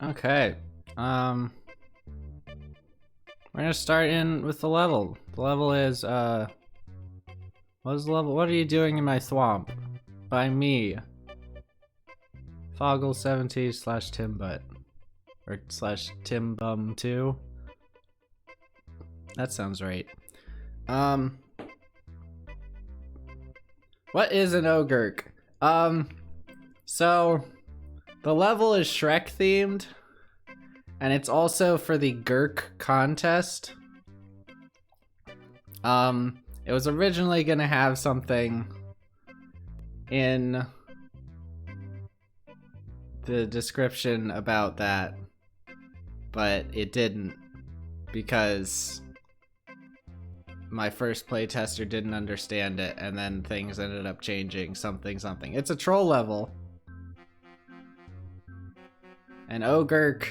Okay. We're gonna start in with the level. The level is, what is the level? What are you doing in my Thwomp? By me. Foggle70 slash Timbutt. Or slash Timbum2. That sounds right. What is an Ogurk? So the level is Shrek themed, and it's also for the Gurk contest. It was originally gonna have something in the description about that, but it didn't because my first playtester didn't understand it, and then things ended up changing something. It's a troll level. An Ogurk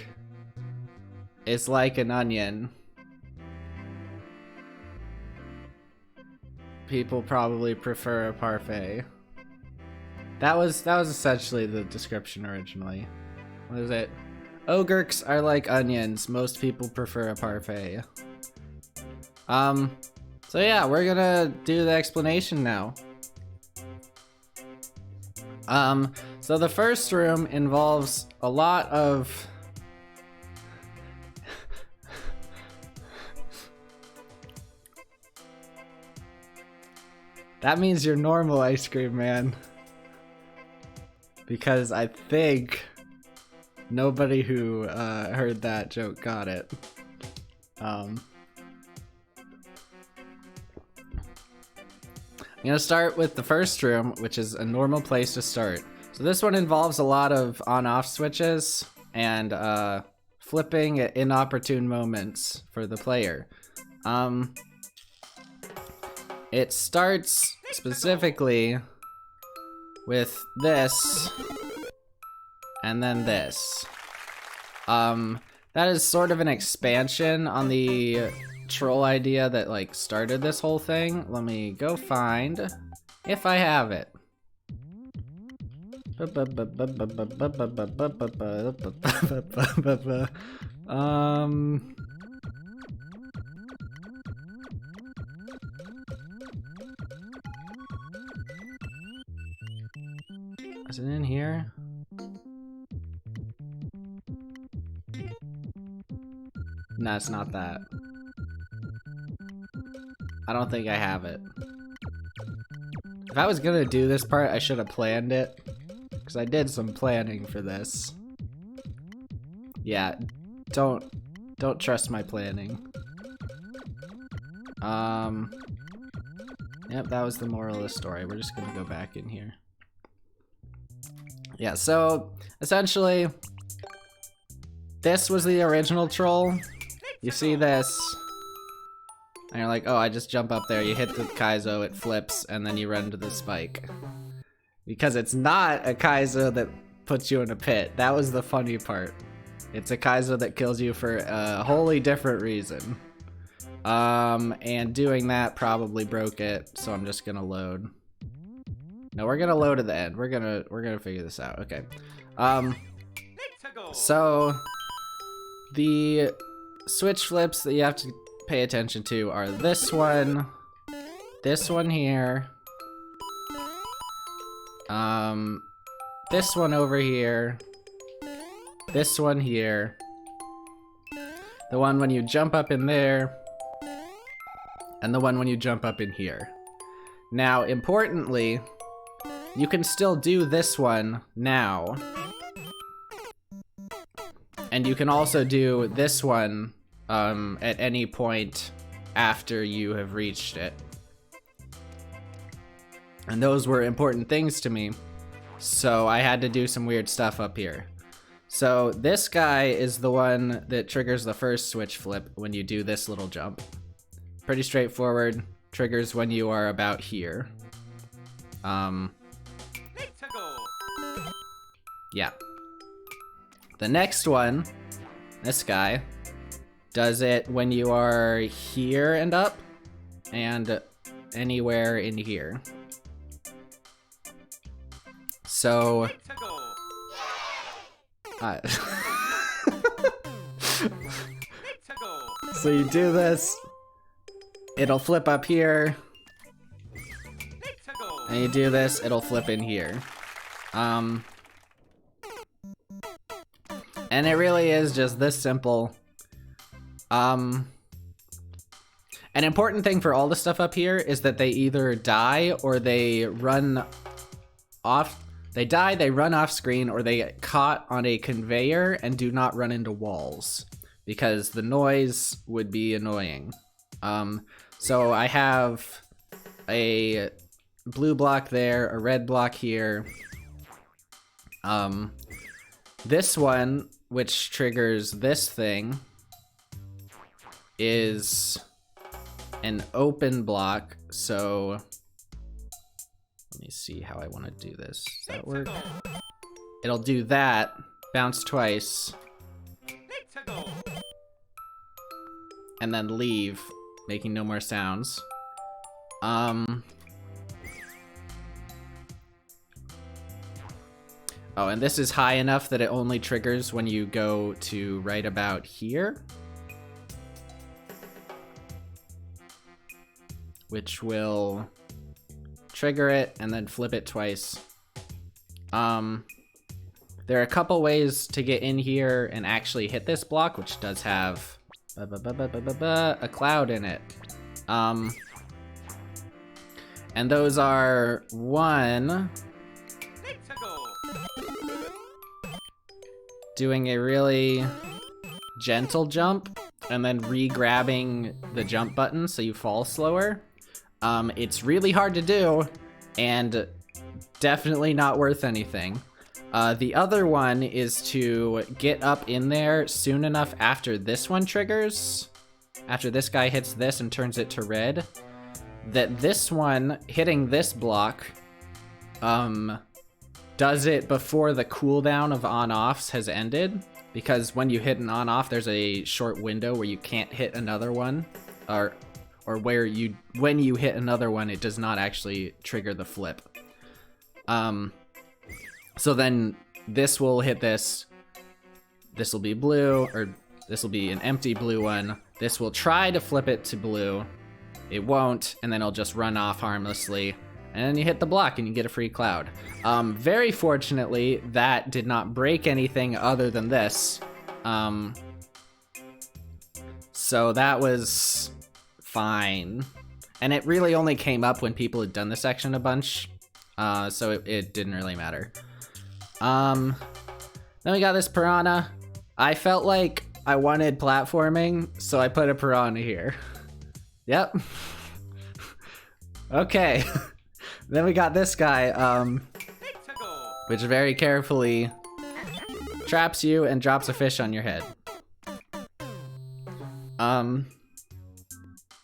is like an onion. People probably prefer a parfait. That was essentially the description originally. What is it? Ogurks are like onions. Most people prefer a parfait. So yeah, we're gonna do the explanation now. So the first room involves a lot of that means you're normal, ice cream man. Because I think nobody who heard that joke got it. I'm gonna start with the first room, which is a normal place to start. So this one involves a lot of on-off switches and flipping at inopportune moments for the player. It starts specifically with this and then this. That is sort of an expansion on the troll idea that like started this whole thing. Let me go find if I have it. Is it in here? No, it's not that. I don't think I have it. If I was gonna do this part, I should have planned it. Because I did some planning for this. Yeah, don't trust my planning. Yep, that was the moral of the story. We're just gonna go back in here. Yeah, so essentially, this was the original troll. You see this, and you're like, oh, I just jump up there, you hit the Kaizo, it flips, and then you run to the spike. Because it's not a Kaizo that puts you in a pit. That was the funny part. It's a Kaizo that kills you for a wholly different reason. And doing that probably broke it, so I'm just gonna load. No, we're gonna load at the end. We're gonna figure this out. Okay. So the switch flips that you have to pay attention to are this one here, this one over here, this one here, the one when you jump up in there, and the one when you jump up in here. Now, importantly, you can still do this one now. And you can also do this one at any point after you have reached it. And those were important things to me, so I had to do some weird stuff up here. So this guy is the one that triggers the first switch flip when you do this little jump. Pretty straightforward. Triggers when you are about here. Yeah. The next one, this guy, does it when you are here and up, and anywhere in here. So So you do this, it'll flip up here, and you do this, it'll flip in here. And it really is just this simple. An important thing for all the stuff up here is that they either die or they run off. They die, they run off screen, or they get caught on a conveyor and do not run into walls, because the noise would be annoying. So I have a blue block there, a red block here. This one, which triggers this thing, is an open block, so let me see how I want to do this. Does that work? It'll do that, bounce twice, and then leave, making no more sounds. Oh, and this is high enough that it only triggers when you go to right about here, which will trigger it and then flip it twice. There are a couple ways to get in here and actually hit this block, which does have a cloud in it. And those are, one, doing a really gentle jump and then re-grabbing the jump button so you fall slower. It's really hard to do and definitely not worth anything. The other one is to get up in there soon enough after this one triggers, after this guy hits this and turns it to red, that this one hitting this block does it before the cooldown of on-offs has ended, because when you hit an on-off, there's a short window where you can't hit another one, or where when you hit another one, it does not actually trigger the flip. So then this will hit this. This will be blue, or this will be an empty blue one. This will try to flip it to blue. It won't, and then it'll just run off harmlessly. And then you hit the block and you get a free cloud. Very fortunately, that did not break anything other than this. So that was fine. And it really only came up when people had done the section a bunch. So it didn't really matter. Then we got this piranha. I felt like I wanted platforming, so I put a piranha here. Yep. Okay. Then we got this guy, which very carefully traps you and drops a fish on your head.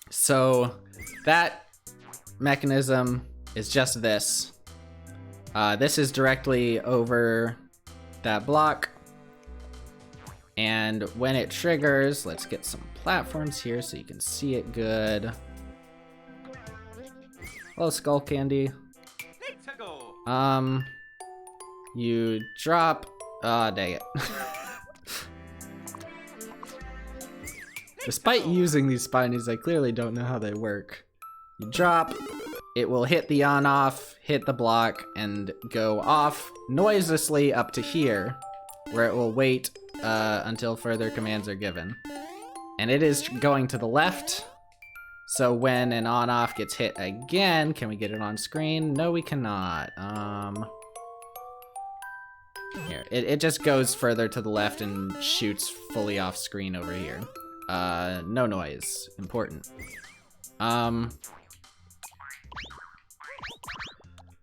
So that mechanism is just this. This is directly over that block. And when it triggers, let's get some platforms here so you can see it good. Hello, Skull Candy. You drop. Ah, dang it. Despite using these spinies, I clearly don't know how they work. You drop, it will hit the on-off, hit the block, and go off noiselessly up to here, where it will wait until further commands are given. And it is going to the left. So when an on-off gets hit again, can we get it on screen? No, we cannot. Here, it just goes further to the left and shoots fully off screen over here. No noise, important.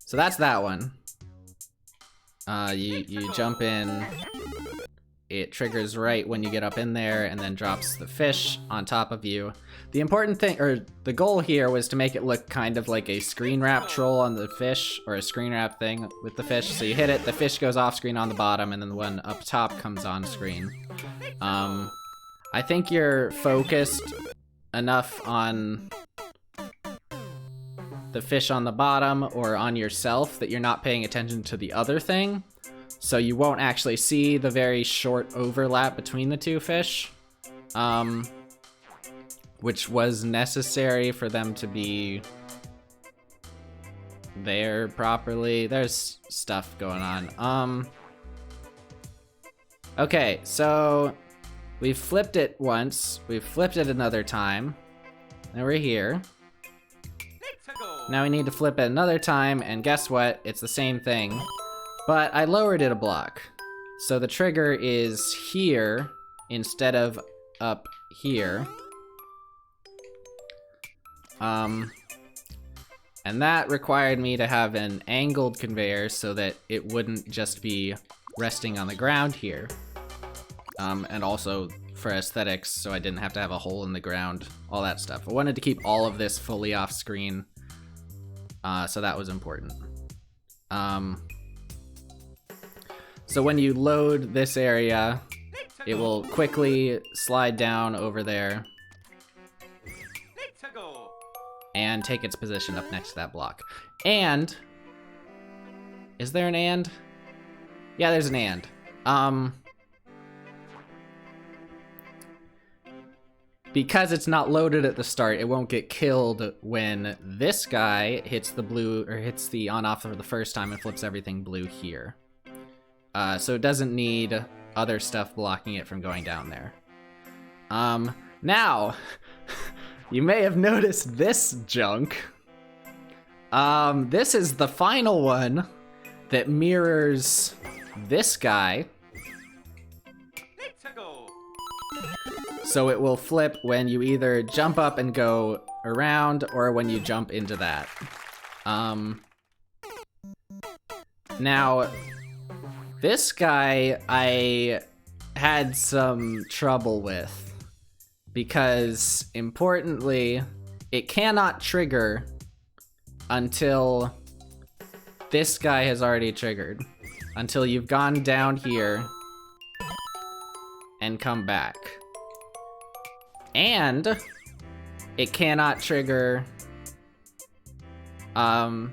So that's that one. You jump in. It triggers right when you get up in there and then drops the fish on top of you. The important thing, or the goal here, was to make it look kind of like a screen wrap troll on the fish, or a screen wrap thing with the fish. So you hit it, the fish goes off screen on the bottom, and then the one up top comes on screen. I think you're focused enough on the fish on the bottom or on yourself that you're not paying attention to the other thing. So you won't actually see the very short overlap between the two fish. which was necessary for them to be there properly. There's stuff going on. Okay, so we've flipped it once, we've flipped it another time, and we're here. Now we need to flip it another time, and guess what? It's the same thing, but I lowered it a block. So the trigger is here instead of up here. And that required me to have an angled conveyor so that it wouldn't just be resting on the ground here. And also for aesthetics, so I didn't have to have a hole in the ground, all that stuff. I wanted to keep all of this fully off screen, so that was important. So when you load this area, it will quickly slide down over there and take its position up next to that block. And, is there an and? Yeah, there's an and. Because it's not loaded at the start, it won't get killed when this guy hits the blue, or hits the on-off for the first time and flips everything blue here. So it doesn't need other stuff blocking it from going down there. Now, you may have noticed this junk. This is the final one that mirrors this guy. So it will flip when you either jump up and go around, or when you jump into that. Now, this guy I had some trouble with, because importantly, it cannot trigger until this guy has already triggered. Until you've gone down here and come back. And it cannot trigger, no,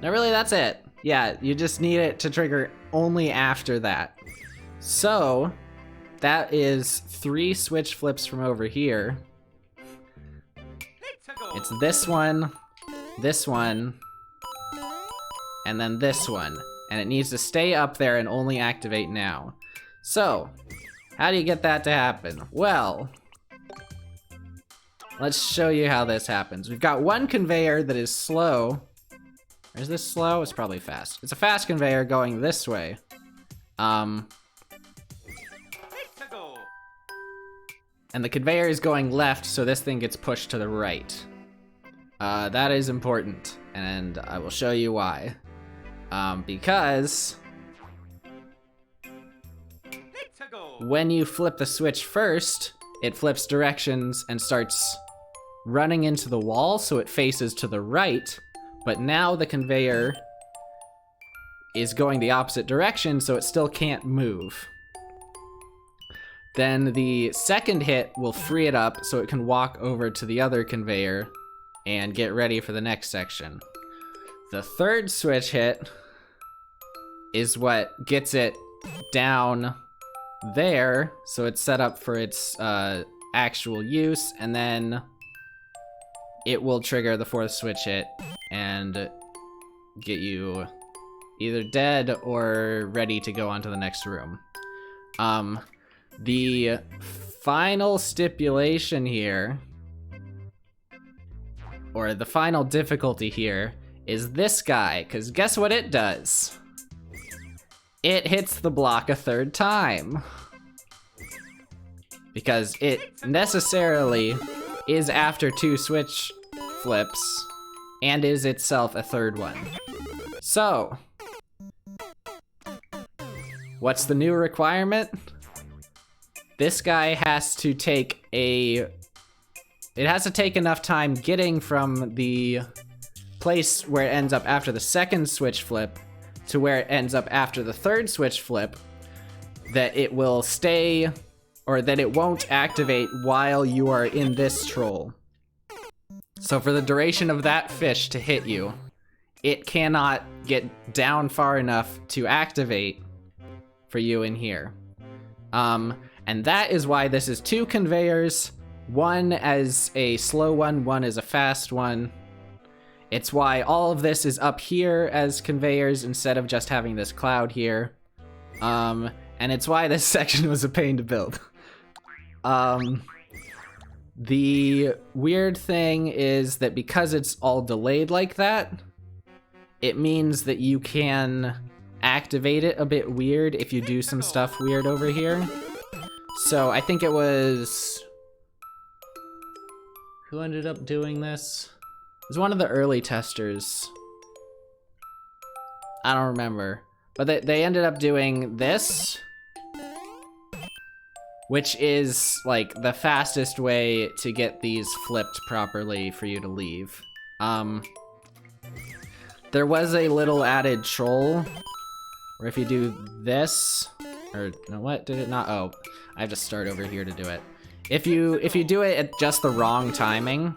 really, that's it. Yeah, you just need it to trigger only after that. So that is 3 switch flips from over here. It's this one, and then this one. And it needs to stay up there and only activate now. So, how do you get that to happen? Well, let's show you how this happens. We've got one conveyor that is slow. Or is this slow? It's probably fast. It's a fast conveyor going this way. And the conveyor is going left, so this thing gets pushed to the right. That is important, and I will show you why. Because when you flip the switch first, it flips directions and starts running into the wall, so it faces to the right. But now the conveyor is going the opposite direction, so it still can't move. Then the second hit will free it up so it can walk over to the other conveyor and get ready for the next section. The third switch hit is what gets it down there, so it's set up for its actual use, and then it will trigger the fourth switch hit and get you either dead or ready to go on to the next room. The final stipulation here, or the final difficulty here, is this guy, because guess what it does? It hits the block a third time. Because it necessarily is after 2 switch flips, and is itself a third one. So, what's the new requirement? This guy has to take it has to take enough time getting from the place where it ends up after the second switch flip to where it ends up after the third switch flip that it will stay, or that it won't activate while you are in this troll. So for the duration of that fish to hit you, it cannot get down far enough to activate for you in here. And that is why this is 2 conveyors, one as a slow one as a fast one. It's why all of this is up here as conveyors instead of just having this cloud here. And it's why this section was a pain to build. The weird thing is that because it's all delayed like that, it means that you can activate it a bit weird if you do some stuff weird over here. So I think it was... Who ended up doing this? It was one of the early testers. I don't remember. But they ended up doing this, which is like the fastest way to get these flipped properly for you to leave. There was a little added troll where if you do this, or no, what did it not? Oh, I have to start over here to do it. If you do it at just the wrong timing,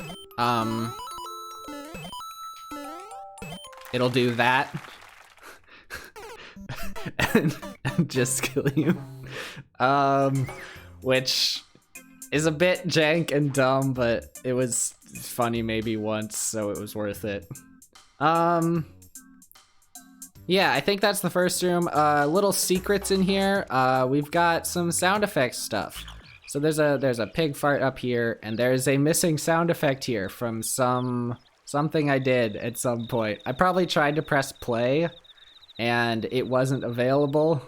it'll do that and just kill you. Which is a bit jank and dumb, but it was funny maybe once, so it was worth it. Yeah, I think that's the first room. Little secrets in here. We've got some sound effects stuff. So there's a pig fart up here, and there's a missing sound effect here from something I did at some point. I probably tried to press play, and it wasn't available.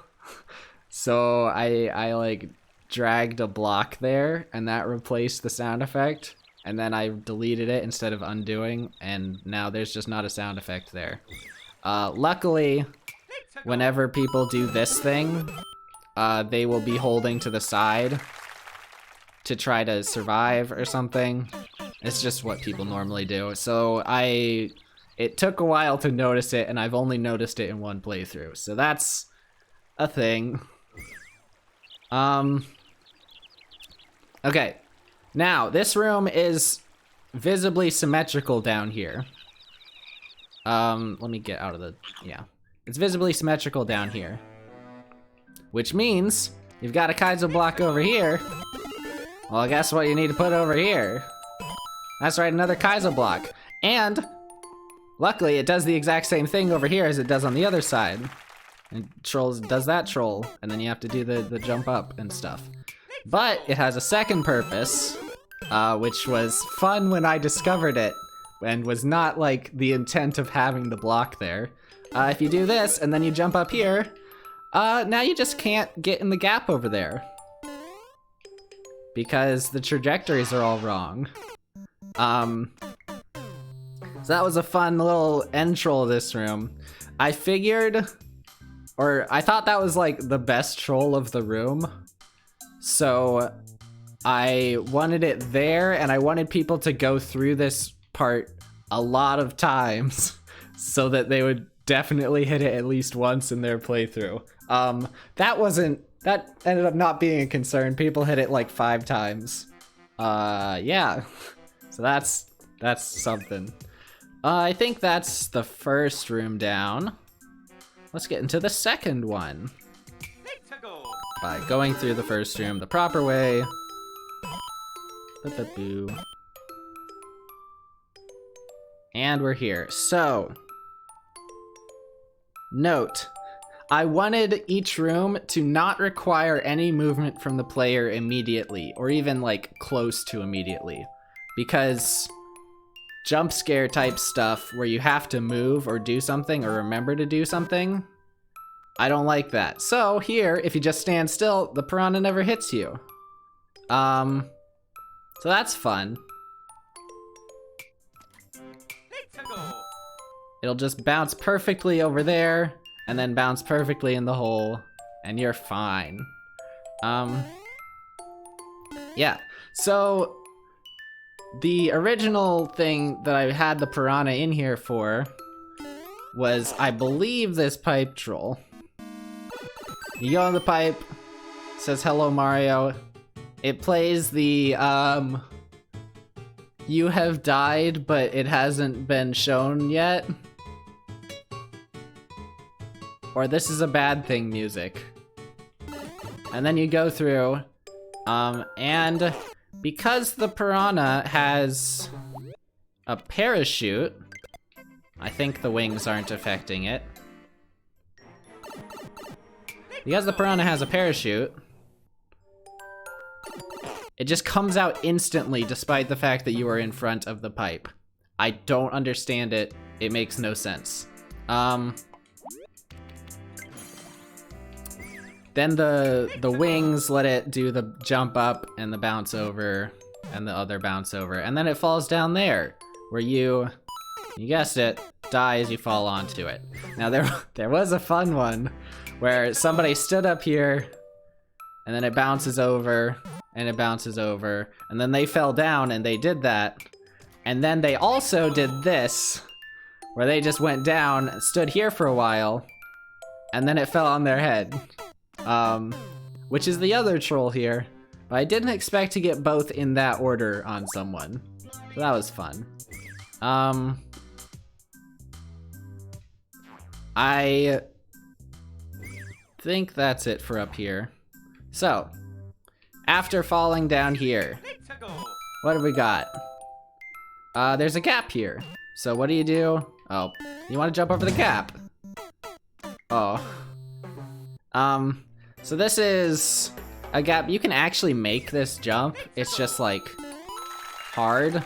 So I like dragged a block there, and that replaced the sound effect. And then I deleted it instead of undoing, and now there's just not a sound effect there. Luckily, whenever people do this thing, they will be holding to the side to try to survive or something. It's just what people normally do. So it took a while to notice it, and I've only noticed it in one playthrough. So that's a thing. Okay. Now, this room is visibly symmetrical down here. Let me get out of the... Yeah. It's visibly symmetrical down here. Which means you've got a Kaizo block over here. Well, guess what you need to put over here? That's right, another Kaizo block. And, luckily, it does the exact same thing over here as it does on the other side. And Trolls does that troll, and then you have to do the jump up and stuff. But it has a second purpose, which was fun when I discovered it, and was not like the intent of having the block there. If you do this, and then you jump up here, now you just can't get in the gap over there. Because the trajectories are all wrong. So that was a fun little end troll of this room. I figured, or I thought that was like the best troll of the room. So I wanted it there, and I wanted people to go through this part a lot of times so that they would definitely hit it at least once in their playthrough. That ended up not being a concern. People hit it like 5 times. Yeah. So that's something. I think that's the first room down. Let's get into the second one. By going through the first room the proper way. Boo. And we're here. So, note, I wanted each room to not require any movement from the player immediately, or even like close to immediately, because jump scare type stuff where you have to move or do something or remember to do something, I don't like that. So here, if you just stand still, the piranha never hits you. So that's fun. It'll just bounce perfectly over there, and then bounce perfectly in the hole, and you're fine. Yeah, so the original thing that I had the piranha in here for was, I believe, this pipe troll. You go on the pipe, says hello Mario. It plays the, you have died, but it hasn't been shown yet. Or this is a bad thing music. And then you go through, And because the piranha has a parachute, I think the wings aren't affecting it. Because the piranha has a parachute, it just comes out instantly despite the fact that you are in front of the pipe. I don't understand it. It makes no sense. Then the wings let it do the jump up and the bounce over and the other bounce over. And then it falls down there where you guessed it, die as you fall onto it. Now there was a fun one where somebody stood up here and then it bounces over and it bounces over and then they fell down and they did that. And then they also did this where they just went down and stood here for a while and then it fell on their head. Which is the other troll here. But I didn't expect to get both in that order on someone. So that was fun. I think that's it for up here. So, after falling down here, what have we got? There's a gap here. So what do you do? Oh, you want to jump over the gap. Oh. So this is a gap. You can actually make this jump. It's just like hard.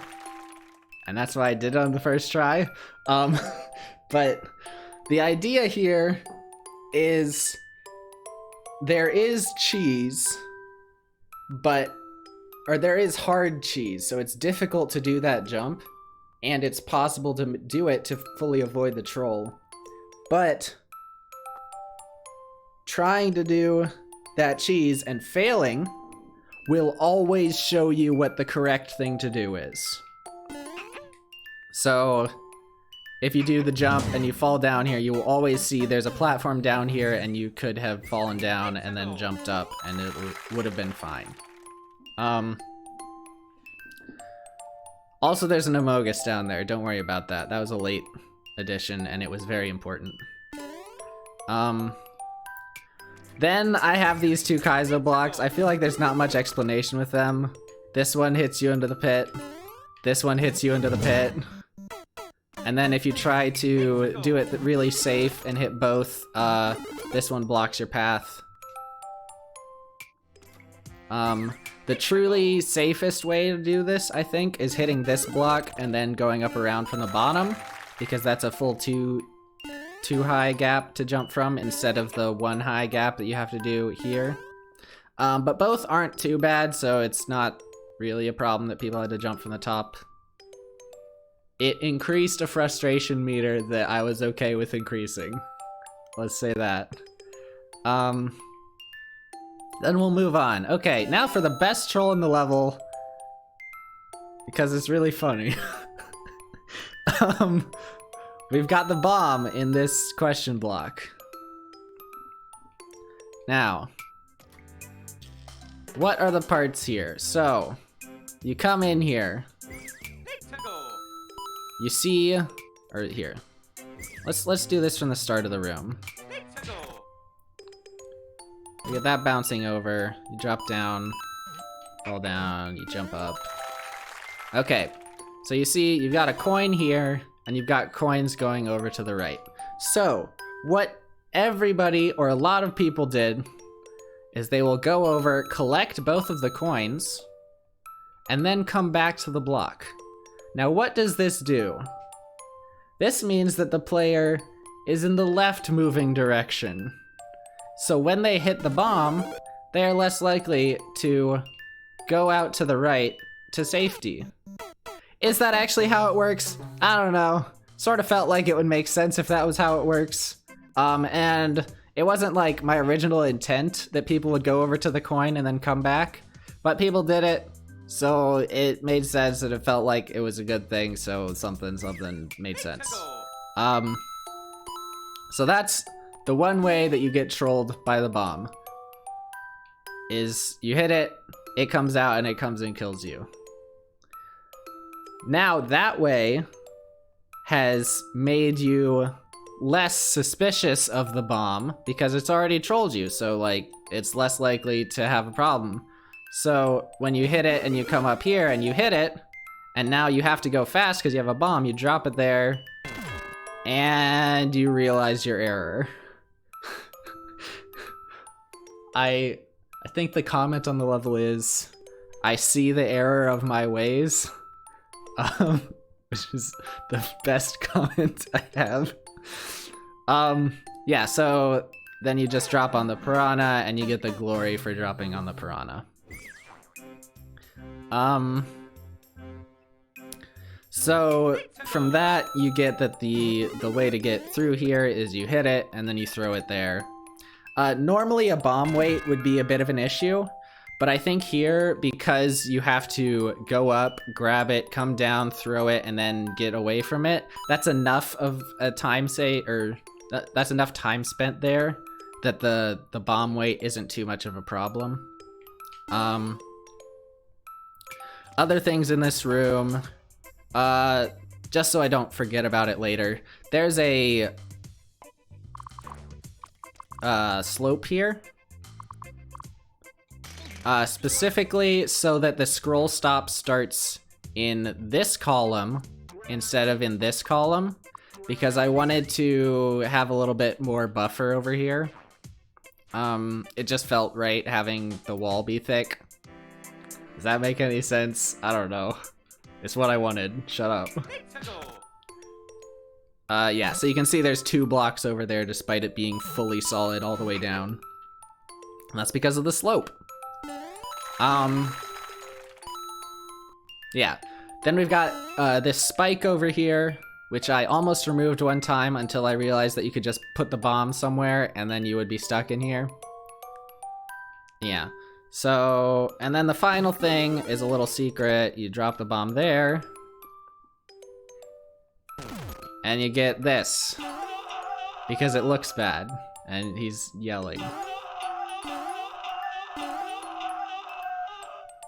And that's why I did it on the first try. But the idea here is there is cheese, or there is hard cheese. So it's difficult to do that jump. And it's possible to do it to fully avoid the troll. But trying to do that cheese and failing will always show you what the correct thing to do is. So if you do the jump and you fall down here, you will always see there's a platform down here and you could have fallen down and then jumped up and it would have been fine. Also, there's an Amogus down there. Don't worry about that. That was a late addition and it was very important. Then I have these two Kaizo blocks. I feel like there's not much explanation with them. This one hits you into the pit. This one hits you into the pit. And then if you try to do it really safe and hit both, this one blocks your path. The truly safest way to do this, I think, is hitting this block and then going up around from the bottom, because that's a full two high gap to jump from instead of the one high gap that you have to do here. But both aren't too bad, so it's not really a problem that people had to jump from the top. It increased a frustration meter that I was okay with increasing. Let's say that. Then we'll move on. Okay, now for the best troll in the level, because it's really funny. We've got the bomb in this question block. Now, what are the parts here? So, you come in here. You see, or here. Let's do this from the start of the room. You get that bouncing over, you drop down, fall down, you jump up. Okay, so you see you've got a coin here, and you've got coins going over to the right. So, what everybody, or a lot of people did, is they will go over, collect both of the coins, and then come back to the block. Now what does this do? This means that the player is in the left moving direction. So when they hit the bomb, they are less likely to go out to the right to safety. Is that actually how it works? I don't know. Sort of felt like it would make sense if that was how it works. And it wasn't like my original intent that people would go over to the coin and then come back, but people did it, so it made sense and it felt like it was a good thing, so something made sense. So that's the one way that you get trolled by the bomb, is you hit it, it comes out, and it comes and kills you. Now that way has made you less suspicious of the bomb because it's already trolled you, so like it's less likely to have a problem. So when you hit it and you come up here and you hit it, and now you have to go fast because you have a bomb, you drop it there, and you realize your error. I think the comment on the level is, I see the error of my ways, which is the best comment I have. Yeah, so then you just drop on the piranha and you get the glory for dropping on the piranha. So from that you get that the way to get through here is you hit it and then you throw it there. Normally a bomb weight would be a bit of an issue, but I think here, because you have to go up, grab it, come down, throw it, and then get away from it, that's enough of a time that's enough time spent there that the bomb weight isn't too much of a problem. Other things in this room, just so I don't forget about it later, there's a slope here. Specifically so that the scroll stop starts in this column instead of in this column, because I wanted to have a little bit more buffer over here. It just felt right having the wall be thick. Does that make any sense? I don't know. It's what I wanted. Shut up. Yeah, so you can see there's 2 blocks over there despite it being fully solid all the way down. And that's because of the slope. Yeah. Then we've got this spike over here, which I almost removed one time until I realized that you could just put the bomb somewhere and then you would be stuck in here. Yeah. So, and then the final thing is a little secret. You drop the bomb there. And you get this. Because it looks bad. And he's yelling.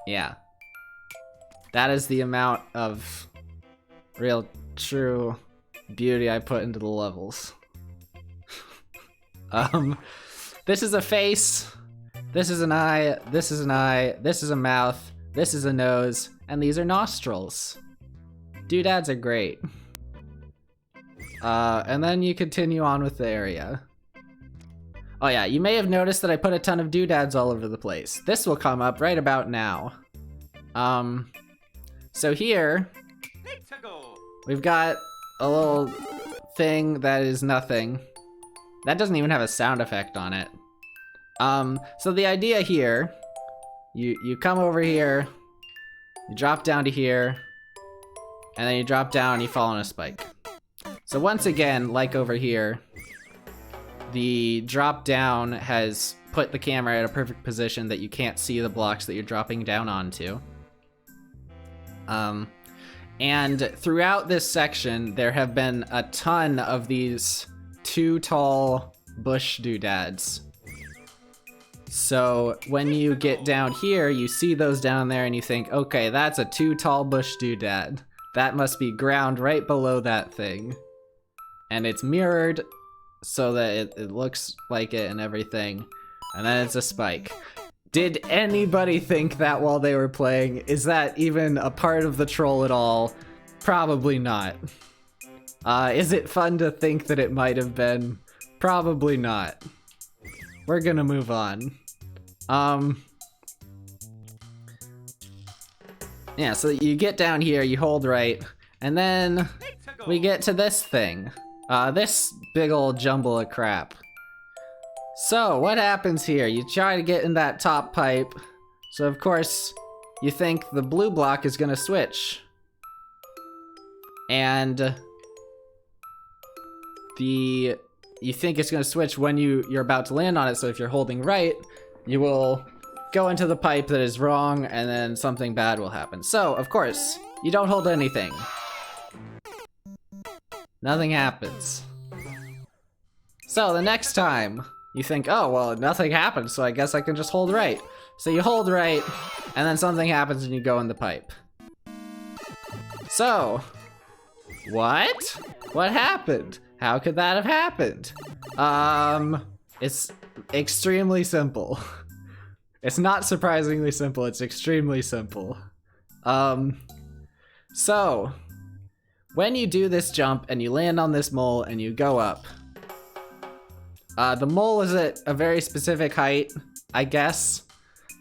Yeah. That is the amount of real, true beauty I put into the levels. This is a face. This is an eye. This is an eye. This is a mouth. This is a nose. And these are nostrils. Doodads are great. And then you continue on with the area. Oh yeah, you may have noticed that I put a ton of doodads all over the place. This will come up right about now. So here, we've got a little thing that is nothing. That doesn't even have a sound effect on it. So the idea here, you come over here, you drop down to here, and then you drop down and you fall on a spike. So once again, like over here, the drop down has put the camera at a perfect position that you can't see the blocks that you're dropping down onto. And throughout this section, there have been a ton of these 2 tall bush doodads. So when you get down here, you see those down there and you think, okay, that's a 2 tall bush doodad. That must be ground right below that thing. And it's mirrored so that it looks like it and everything. And then it's a spike. Did anybody think that while they were playing? Is that even a part of the troll at all? Probably not. Is it fun to think that it might have been? Probably not. We're gonna move on. Yeah, so you get down here, you hold right, and then we get to this thing. This big old jumble of crap. So, what happens here? You try to get in that top pipe, so of course, you think the blue block is gonna switch. And you think it's gonna switch when you're about to land on it, so if you're holding right, you will go into the pipe that is wrong, and then something bad will happen. So, of course, you don't hold anything. Nothing happens. So, the next time, you think, oh, well, nothing happened, so I guess I can just hold right. So you hold right, and then something happens and you go in the pipe. So, what? What happened? How could that have happened? It's extremely simple. It's not surprisingly simple, it's extremely simple. So, when you do this jump and you land on this mole and you go up, the mole is at a very specific height, I guess,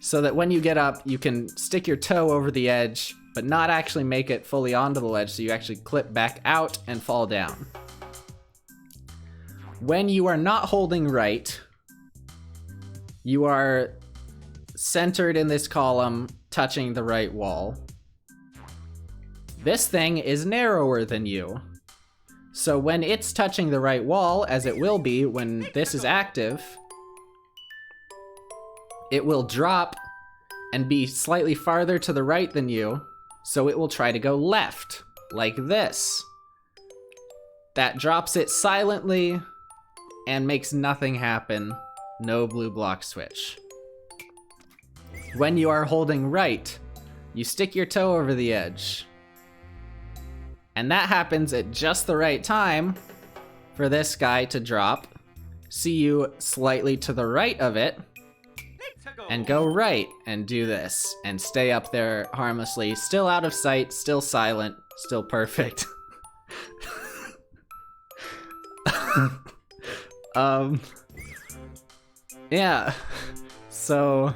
so that when you get up, you can stick your toe over the edge, but not actually make it fully onto the ledge, so you actually clip back out and fall down. When you are not holding right, you are centered in this column, touching the right wall. This thing is narrower than you. So when it's touching the right wall, as it will be when this is active, it will drop and be slightly farther to the right than you, so it will try to go left, like this. That drops it silently and makes nothing happen. No blue block switch. When you are holding right, you stick your toe over the edge. And that happens at just the right time for this guy to drop, see you slightly to the right of it, and go right and do this, and stay up there harmlessly, still out of sight, still silent, still perfect. Yeah, so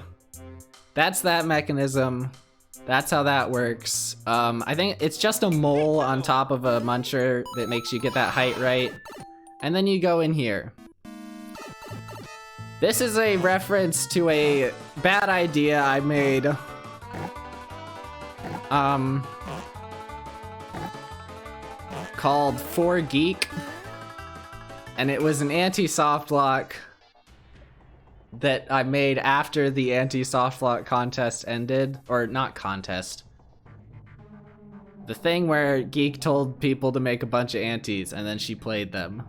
that's that mechanism. That's how that works. I think it's just a mole on top of a muncher that makes you get that height right. And then you go in here. This is a reference to a bad idea I made. Called 4Geek. And it was an anti-soft lock that I made after the anti-soft lock contest ended, or not contest. The thing where Geek told people to make a bunch of antis and then she played them.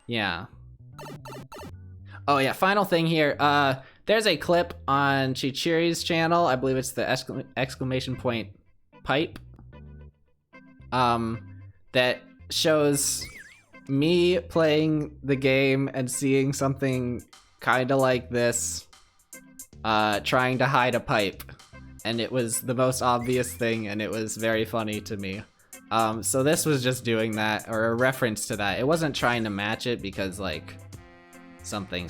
Yeah. Oh yeah, final thing here. There's a clip on Chichiri's channel. I believe it's the exclamation point pipe. That shows me playing the game and seeing something kinda like this, trying to hide a pipe. And it was the most obvious thing, and it was very funny to me. So this was just doing that, or a reference to that. It wasn't trying to match it because, like, something.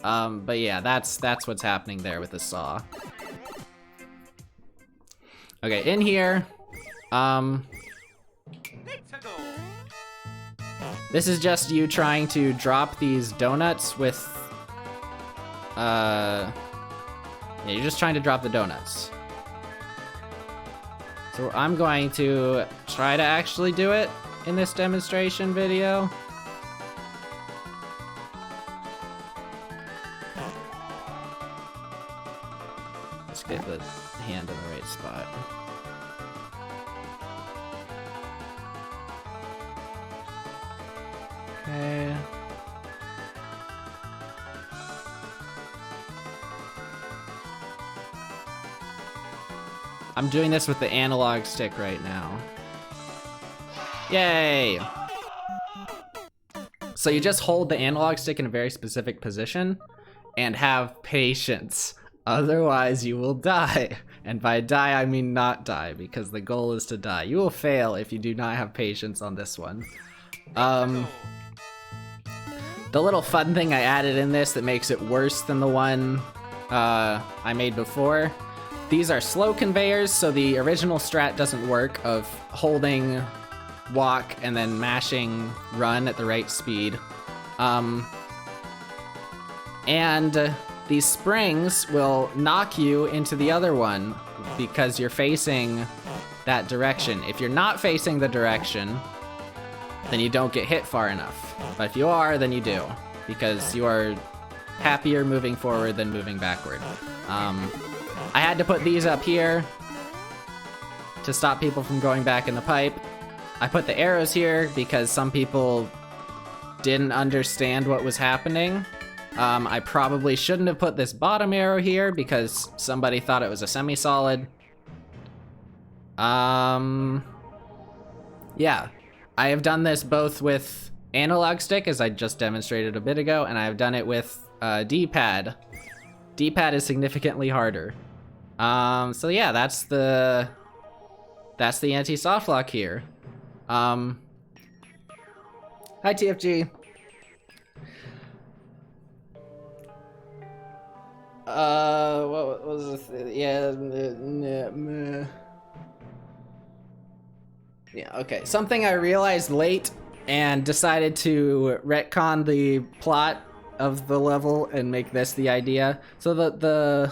But yeah, that's what's happening there with the saw. Okay, in here, this is just you trying to drop these donuts with, yeah, you're just trying to drop the donuts. So I'm going to try to actually do it in this demonstration video. Let's get the hand in the right spot. Okay. I'm doing this with the analog stick right now. Yay! So you just hold the analog stick in a very specific position and have patience. Otherwise you will die. And by die, I mean not die, because the goal is to die. You will fail if you do not have patience on this one. The little fun thing I added in this that makes it worse than the one I made before. These are slow conveyors, so the original strat doesn't work of holding walk and then mashing run at the right speed. And these springs will knock you into the other one because you're facing that direction. If you're not facing the direction, then you don't get hit far enough. But if you are, then you do, because you are happier moving forward than moving backward. I had to put these up here to stop people from going back in the pipe. I put the arrows here because some people didn't understand what was happening. I probably shouldn't have put this bottom arrow here because somebody thought it was a semi-solid. Yeah, I have done this both with analog stick, as I just demonstrated a bit ago, and I've done it with D-pad. D-pad is significantly harder. So yeah, that's the anti-soft lock here. Hi TFG. What was this? Yeah, yeah, okay. Something I realized late and decided to retcon the plot of the level and make this the idea. So the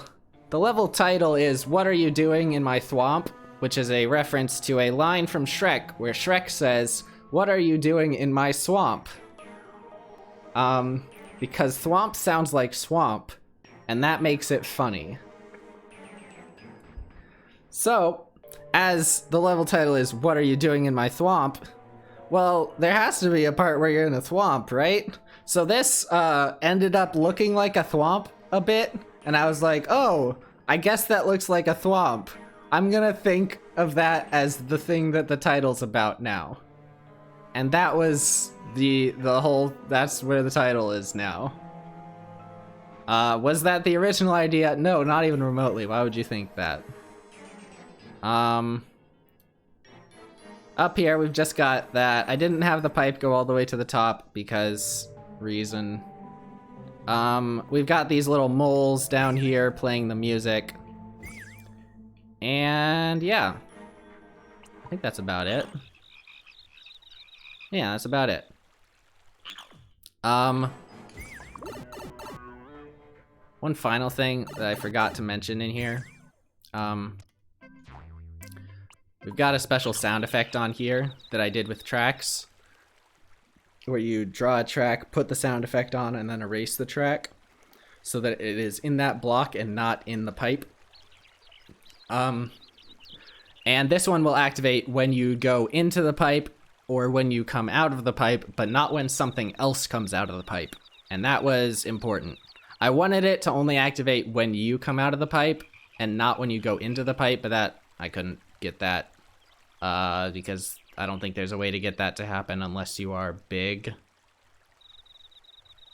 level title is "What Are You Doing in My Thwomp?" which is a reference to a line from Shrek where Shrek says, "What are you doing in my swamp?" Because Thwomp sounds like swamp, and that makes it funny. So, as the level title is "What are you doing in my thwomp?" well, there has to be a part where you're in a thwomp, right? So this ended up looking like a thwomp a bit, and I was like, oh, I guess that looks like a thwomp. I'm gonna think of that as the thing that the title's about now. And that was the whole, that's where the title is now. Was that the original idea? No, not even remotely. Why would you think that? Up here, we've just got that. I didn't have the pipe go all the way to the top because reason. We've got these little moles down here playing the music. And yeah, I think that's about it. Yeah, that's about it. One final thing that I forgot to mention in here. We've got a special sound effect on here that I did with tracks, where you draw a track, put the sound effect on, and then erase the track so that it is in that block and not in the pipe. And this one will activate when you go into the pipe or when you come out of the pipe, but not when something else comes out of the pipe. And that was important. I wanted it to only activate when you come out of the pipe and not when you go into the pipe, but that I couldn't get that because I don't think there's a way to get that to happen unless you are big.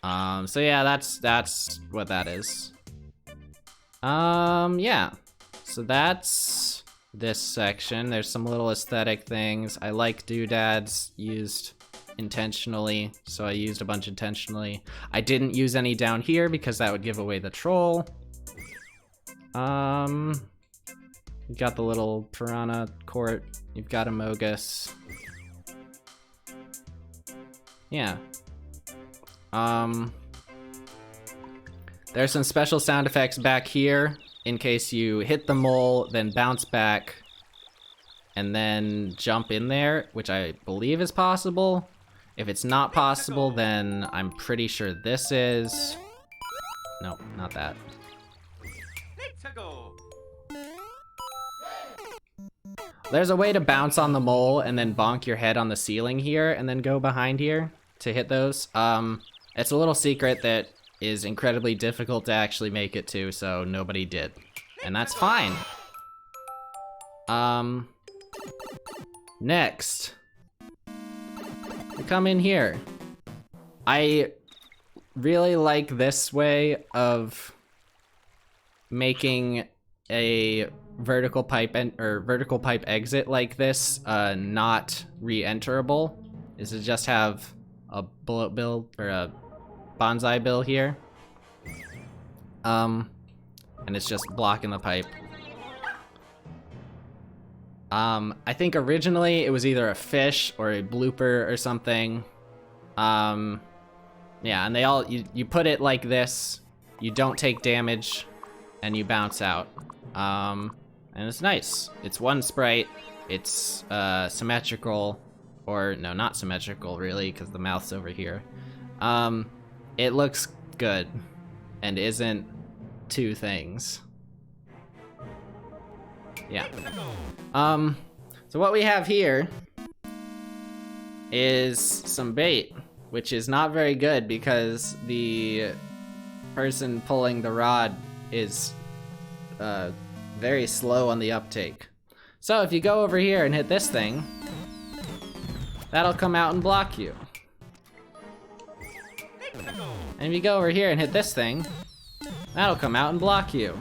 So yeah, that's what that is. Yeah. So that's this section. There's some little aesthetic things. I like doodads used intentionally, so I used a bunch intentionally. I didn't use any down here because that would give away the troll. You've got the little piranha court. You've got Amogus. Yeah. There's some special sound effects back here in case you hit the mole, then bounce back, and then jump in there, which I believe is possible. If it's not possible, then I'm pretty sure this is... No, not that. There's a way to bounce on the mole and then bonk your head on the ceiling here and then go behind here to hit those. It's a little secret that is incredibly difficult to actually make it to, so nobody did. And that's fine. Next. We come in here. I really like this way of making a vertical pipe vertical pipe exit like this not re-enterable, is to just have a bullet bill or a bonsai bill here, and it's just blocking the pipe. I think originally it was either a fish or a blooper or something. Yeah, and they all you put it like this, you don't take damage, and you bounce out. And it's nice. It's one sprite. It's symmetrical, or no, not symmetrical really, because the mouth's over here. It looks good, and isn't two things. Yeah. So what we have here is some bait, which is not very good because the person pulling the rod is very slow on the uptake. So if you go over here and hit this thing, that'll come out and block you. And if you go over here and hit this thing, that'll come out and block you.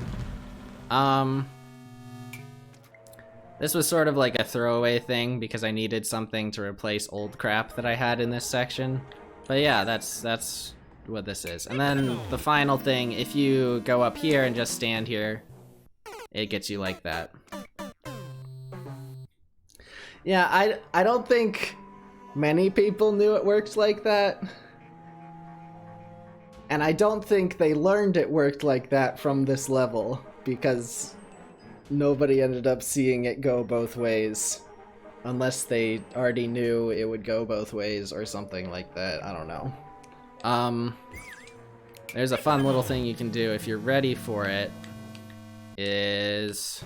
This was sort of like a throwaway thing because I needed something to replace old crap that I had in this section. But yeah, that's what this is. And then the final thing, if you go up here and just stand here, it gets you like that. Yeah, I don't think many people knew it worked like that. And I don't think they learned it worked like that from this level, because nobody ended up seeing it go both ways. Unless they already knew it would go both ways or something like that, I don't know. There's a fun little thing you can do if you're ready for it, is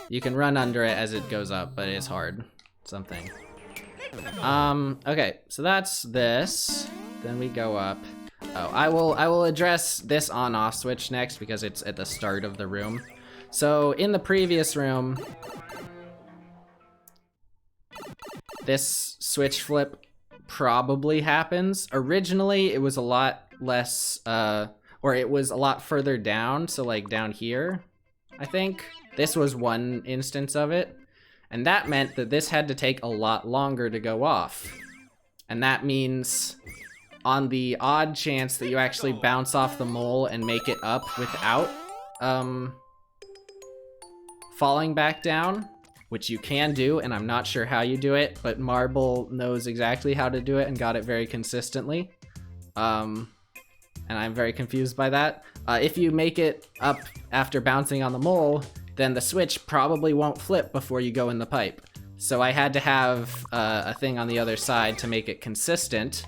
you can run under it as it goes up, but it's hard. Something. Okay, so that's this. Then we go up. Oh, I will address this on-off switch next because it's at the start of the room. So in the previous room, this switch flip probably happens. Originally, it was a lot less, or it was a lot further down, so like down here, I think. This was one instance of it, and that meant that this had to take a lot longer to go off. And that means on the odd chance that you actually bounce off the mole and make it up without falling back down, which you can do, and I'm not sure how you do it, but Marble knows exactly how to do it and got it very consistently. And I'm very confused by that. If you make it up after bouncing on the mole, then the switch probably won't flip before you go in the pipe. So I had to have a thing on the other side to make it consistent.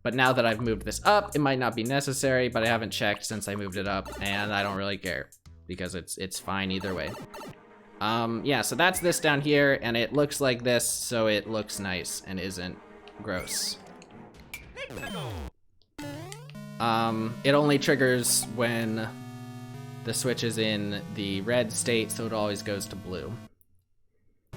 But now that I've moved this up, it might not be necessary, but I haven't checked since I moved it up, and I don't really care, because it's fine either way. Yeah, so that's this down here, and it looks like this, so it looks nice and isn't gross. It only triggers when the switch is in the red state, so it always goes to blue.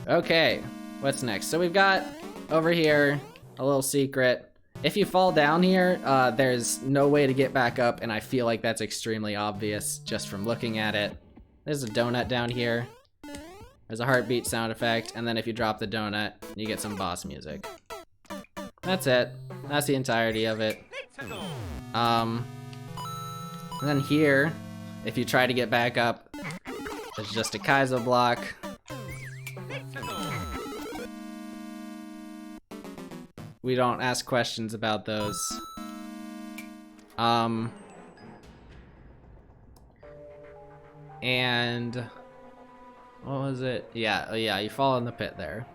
Okay, what's next? So we've got over here a little secret. If you fall down here, there's no way to get back up, and I feel like that's extremely obvious just from looking at it. There's a donut down here. There's a heartbeat sound effect, and then if you drop the donut, you get some boss music. That's it. That's the entirety of it. And then here, if you try to get back up, there's just a Kaizo block. We don't ask questions about those. And what was it? Yeah, oh yeah, you fall in the pit there.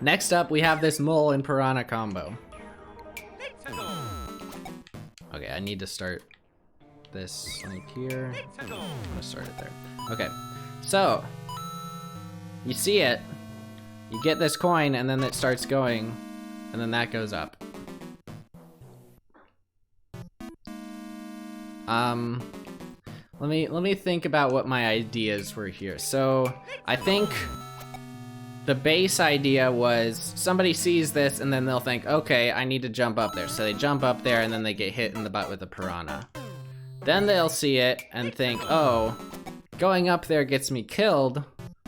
Next up, we have this mole and piranha combo. Okay, I need to start this like here. I'm gonna start it there. Okay, so you see it, you get this coin, and then it starts going, and then that goes up. Let me think about what my ideas were here. So I think the base idea was somebody sees this and then they'll think, okay, I need to jump up there. So they jump up there and then they get hit in the butt with a piranha. Then they'll see it and think, oh, going up there gets me killed,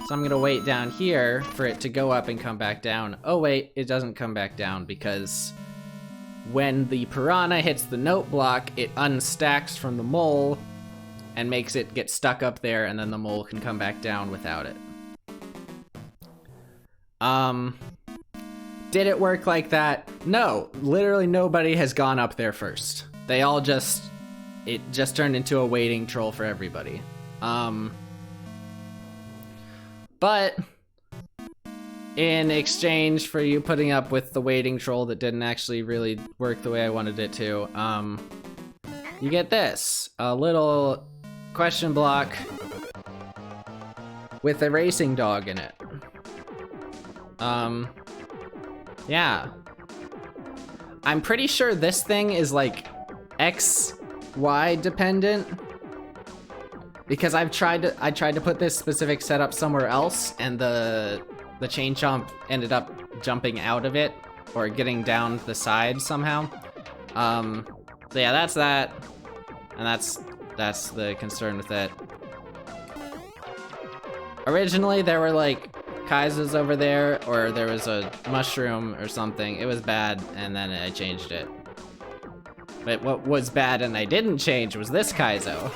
so I'm gonna wait down here for it to go up and come back down. Oh wait, it doesn't come back down because when the piranha hits the note block, it unstacks from the mole and makes it get stuck up there, and then the mole can come back down without it. Did it work like that? No, literally nobody has gone up there first. They all just, it just turned into a waiting troll for everybody. But in exchange for you putting up with the waiting troll that didn't actually really work the way I wanted it to, you get this, a little question block with a racing dog in it. Yeah. I'm pretty sure this thing is like X, Y dependent, because I tried to put this specific setup somewhere else, and the the chain chomp ended up jumping out of it, or getting down the side somehow. So yeah, that's that, and that's the concern with it. Originally, there were like Kaizas over there, or there was a mushroom or something. It was bad, and then I changed it. But what was bad and I didn't change was this Kaizo.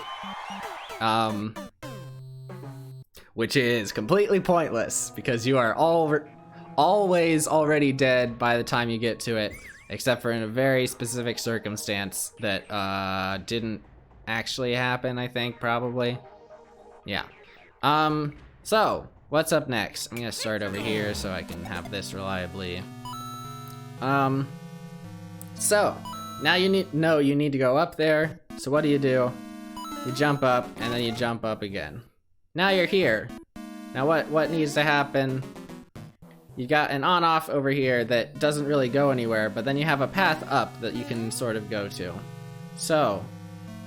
Which is completely pointless, because you are always already dead by the time you get to it, except for in a very specific circumstance that didn't actually happen, I think, probably. Yeah. So, what's up next? I'm gonna start over here so I can have this reliably. So, now you need to go up there. So what do? You jump up, and then you jump up again. Now you're here. Now what needs to happen? You got an on-off over here that doesn't really go anywhere, but then you have a path up that you can sort of go to. So,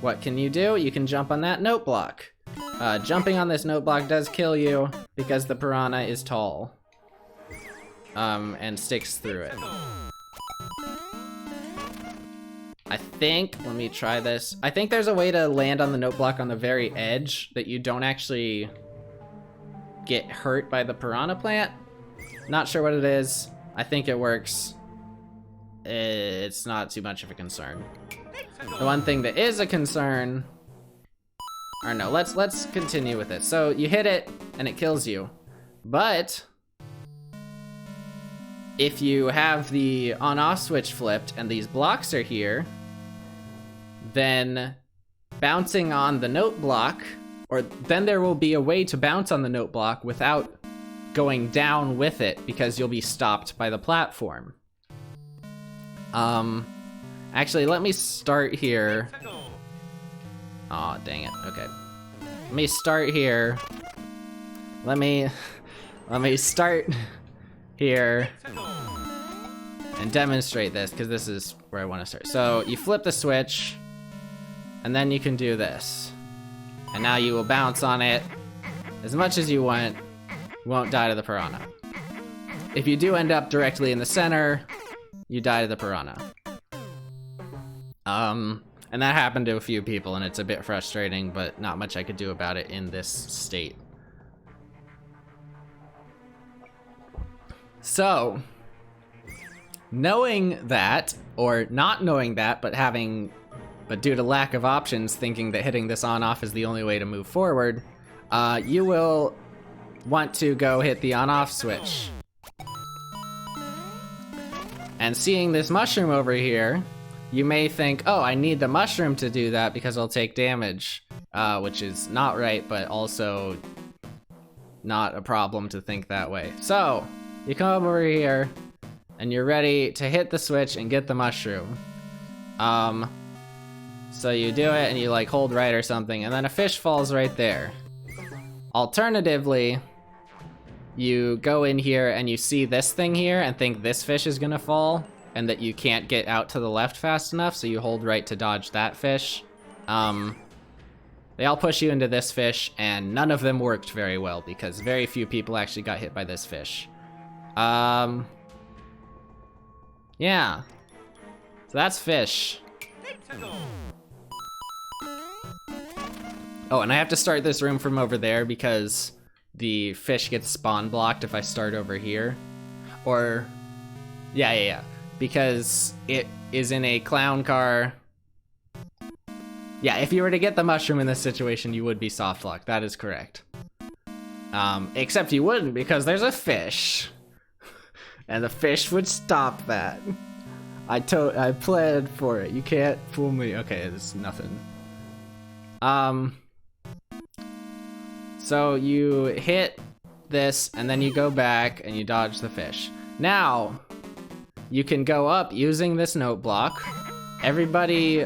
what can you do? You can jump on that note block. Jumping on this note block does kill you because the piranha is tall. And sticks through it. I think, let me try this. I think there's a way to land on the note block on the very edge that you don't actually get hurt by the piranha plant. Not sure what it is. I think it works. It's not too much of a concern. The one thing that is a concern, or no, let's continue with it. So you hit it and it kills you, but if you have the on-off switch flipped and these blocks are here, then bouncing on the note block, or then there will be a way to bounce on the note block without going down with it, because you'll be stopped by the platform. Actually, let me start here. Aw, dang it, okay. Let me start here. Let me start here and demonstrate this, because this is where I want to start. So you flip the switch, and then you can do this. And now you will bounce on it as much as you want. You won't die to the piranha. If you do end up directly in the center, you die to the piranha. And that happened to a few people, and it's a bit frustrating, but not much I could do about it in this state. So, knowing that, or not knowing that, but due to lack of options, thinking that hitting this on-off is the only way to move forward, you will want to go hit the on-off switch. And seeing this mushroom over here, you may think, oh, I need the mushroom to do that because I'll take damage, which is not right, but also not a problem to think that way. So, you come over here, and you're ready to hit the switch and get the mushroom. So you do it, and you like hold right or something, and then a fish falls right there. Alternatively, you go in here and you see this thing here and think this fish is gonna fall, and that you can't get out to the left fast enough, so you hold right to dodge that fish. They all push you into this fish, and none of them worked very well, because very few people actually got hit by this fish. Yeah. So that's fish. Oh, and I have to start this room from over there because the fish gets spawn blocked if I start over here. Or, yeah. Because it is in a clown car. Yeah, if you were to get the mushroom in this situation, you would be soft locked. That is correct. Except you wouldn't, because there's a fish. And the fish would stop that. I planned for it. You can't fool me. Okay, it's nothing. So you hit this, and then you go back, and you dodge the fish. Now, you can go up using this note block. Everybody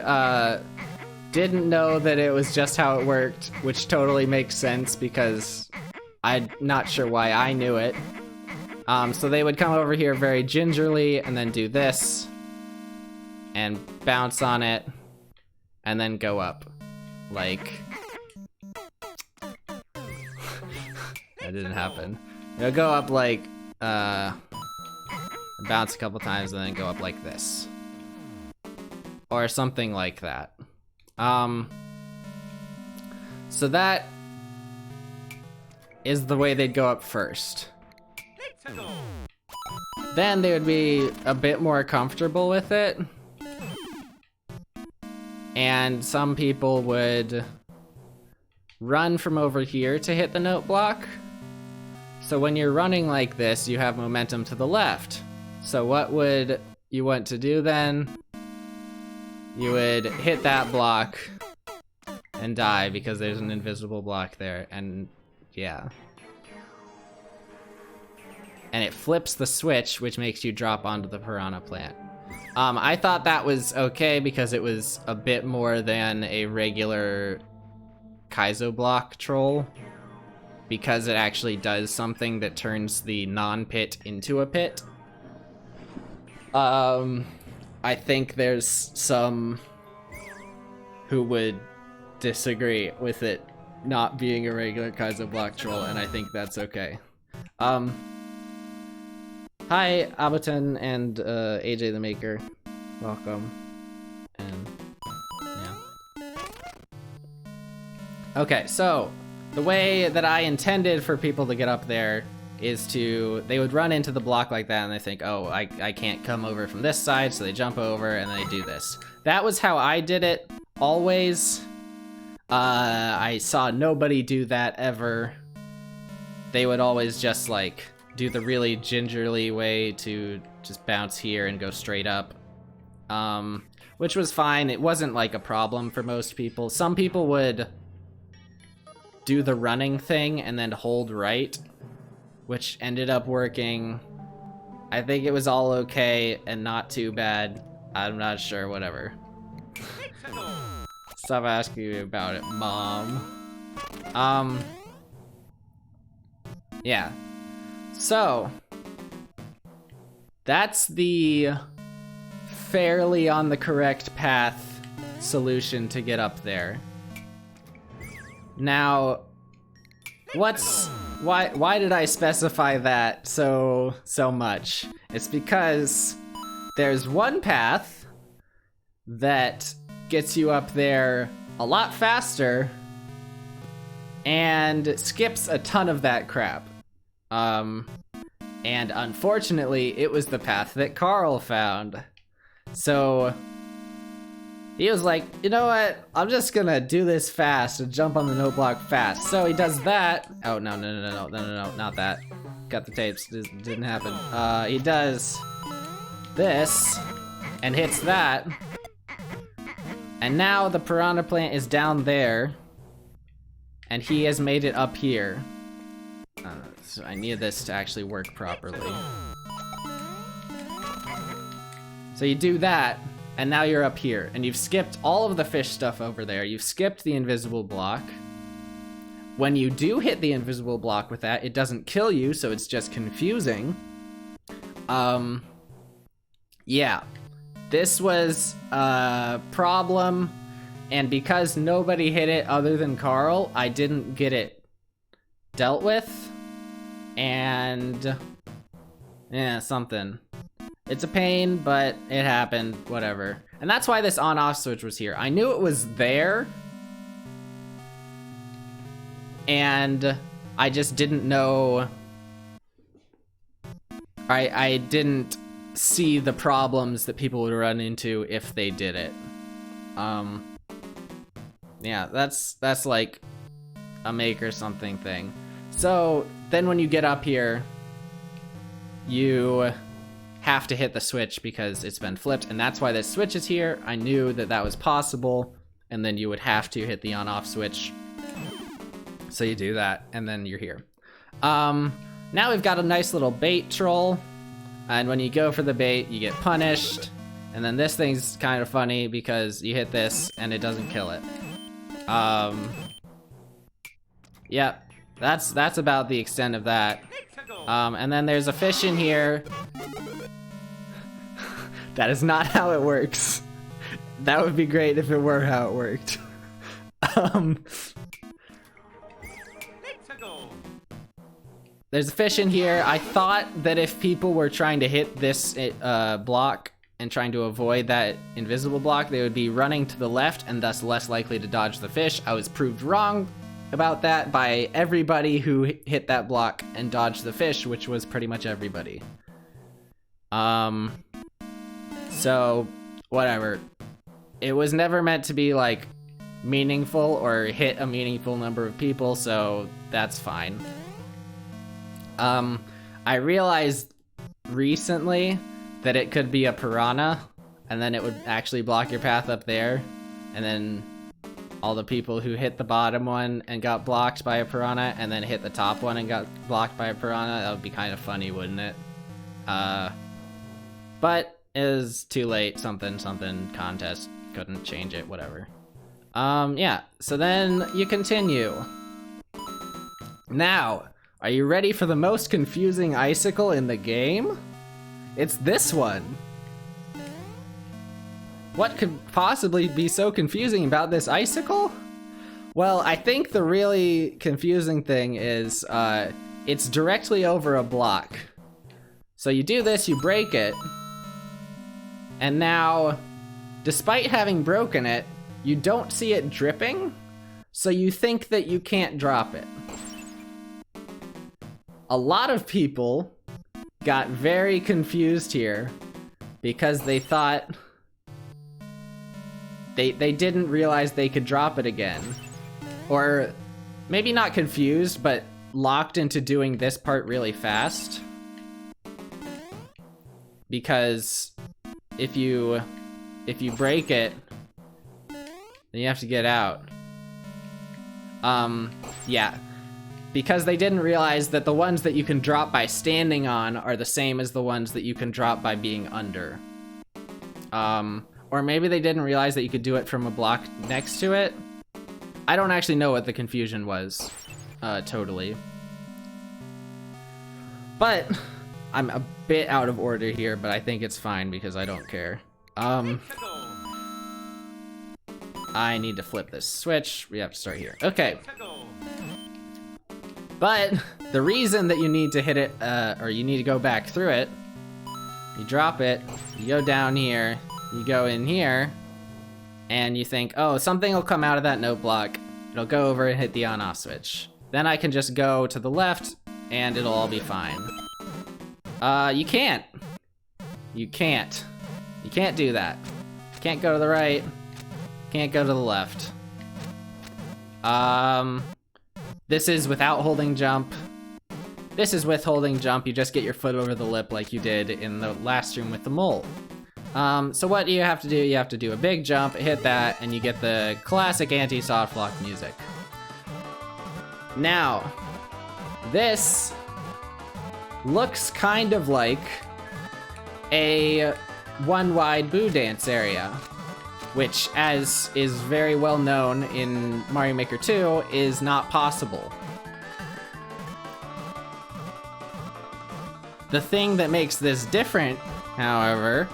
didn't know that it was just how it worked, which totally makes sense because I'm not sure why I knew it. So they would come over here very gingerly and then do this and bounce on it and then go up. Like, that didn't happen. They'll go up like bounce a couple times and then go up like this. Or something like that. So that is the way they'd go up first. Then they would be a bit more comfortable with it. And some people would run from over here to hit the note block. So when you're running like this, you have momentum to the left. So what would you want to do then? You would hit that block and die because there's an invisible block there, and yeah. And it flips the switch, which makes you drop onto the piranha plant. I thought that was okay because it was a bit more than a regular Kaizo block troll, because it actually does something that turns the non-pit into a pit. I think there's some who would disagree with it not being a regular Kaizo block troll, and I think that's okay. Hi, Abaton and AJ the Maker. Welcome. And yeah. Okay, so the way that I intended for people to get up there is they would run into the block like that and they think, oh, I can't come over from this side, so they jump over and they do this. That was how I did it, always. I saw nobody do that ever. They would always just like do the really gingerly way to just bounce here and go straight up. Which was fine. It wasn't like a problem for most people. Some people would do the running thing and then hold right, which ended up working. I think it was all okay and not too bad. I'm not sure, whatever. Stop asking me about it, Mom. Yeah. So, that's the fairly on the correct path solution to get up there. Now, why did I specify that so much? It's because there's one path that gets you up there a lot faster and skips a ton of that crap. And unfortunately, it was the path that Carl found. So he was like, you know what? I'm just gonna do this fast and jump on the note block fast. So he does that. Oh, no, not that. Got the tapes, didn't happen. He does this and hits that. And now the piranha plant is down there and he has made it up here. So I need this to actually work properly. So you do that, and now you're up here, and you've skipped all of the fish stuff over there. You've skipped the invisible block. When you do hit the invisible block with that, it doesn't kill you, so it's just confusing. Yeah. This was a problem, and because nobody hit it other than Carl, I didn't get it dealt with. And yeah, something. It's a pain, but it happened, whatever. And that's why this on-off switch was here. I knew it was there, and I just didn't know. I didn't see the problems that people would run into if they did it. Yeah, that's like a make or something thing. So then when you get up here, you have to hit the switch because it's been flipped, and that's why this switch is here. I knew that that was possible, and then you would have to hit the on-off switch. So you do that, and then you're here. Now we've got a nice little bait troll, and when you go for the bait, you get punished, and then this thing's kind of funny because you hit this, and it doesn't kill it. Yep. That's about the extent of that. And then there's a fish in here. That is not how it works. That would be great if it were how it worked. there's a fish in here. I thought that if people were trying to hit this block and trying to avoid that invisible block, they would be running to the left and thus less likely to dodge the fish. I was proved wrong about that by everybody who hit that block and dodged the fish, which was pretty much everybody. So, whatever. It was never meant to be, like, meaningful or hit a meaningful number of people, so that's fine. I realized recently that it could be a piranha, and then it would actually block your path up there, and then all the people who hit the bottom one and got blocked by a piranha, and then hit the top one and got blocked by a piranha, that would be kind of funny, wouldn't it? But it was too late, something contest, couldn't change it, whatever. Yeah, so then you continue. Now, are you ready for the most confusing icicle in the game? It's this one. What could possibly be so confusing about this icicle? Well, I think the really confusing thing is it's directly over a block. So you do this, you break it, and now, despite having broken it, you don't see it dripping, so you think that you can't drop it. A lot of people got very confused here because they thought they didn't realize they could drop it again. Or maybe not confused, but locked into doing this part really fast. Because if you break it, then you have to get out. Yeah. Because they didn't realize that the ones that you can drop by standing on are the same as the ones that you can drop by being under. Or maybe they didn't realize that you could do it from a block next to it. I don't actually know what the confusion was, totally. But I'm a bit out of order here, but I think it's fine because I don't care. I need to flip this switch. We have to start here. Okay. But the reason that you need to hit it, or you need to go back through it, you drop it, you go down here, you go in here, and you think, oh, something will come out of that note block. It'll go over and hit the on-off switch. Then I can just go to the left, and it'll all be fine. You can't. You can't. You can't do that. You can't go to the right. Can't go to the left. This is without holding jump. This is with holding jump. You just get your foot over the lip like you did in the last room with the mole. So what do you have to do? You have to do a big jump, hit that, and you get the classic anti-soft lock music. Now, this looks kind of like a one-wide Boo Dance area, which, as is very well known in Mario Maker 2, is not possible. The thing that makes this different, however,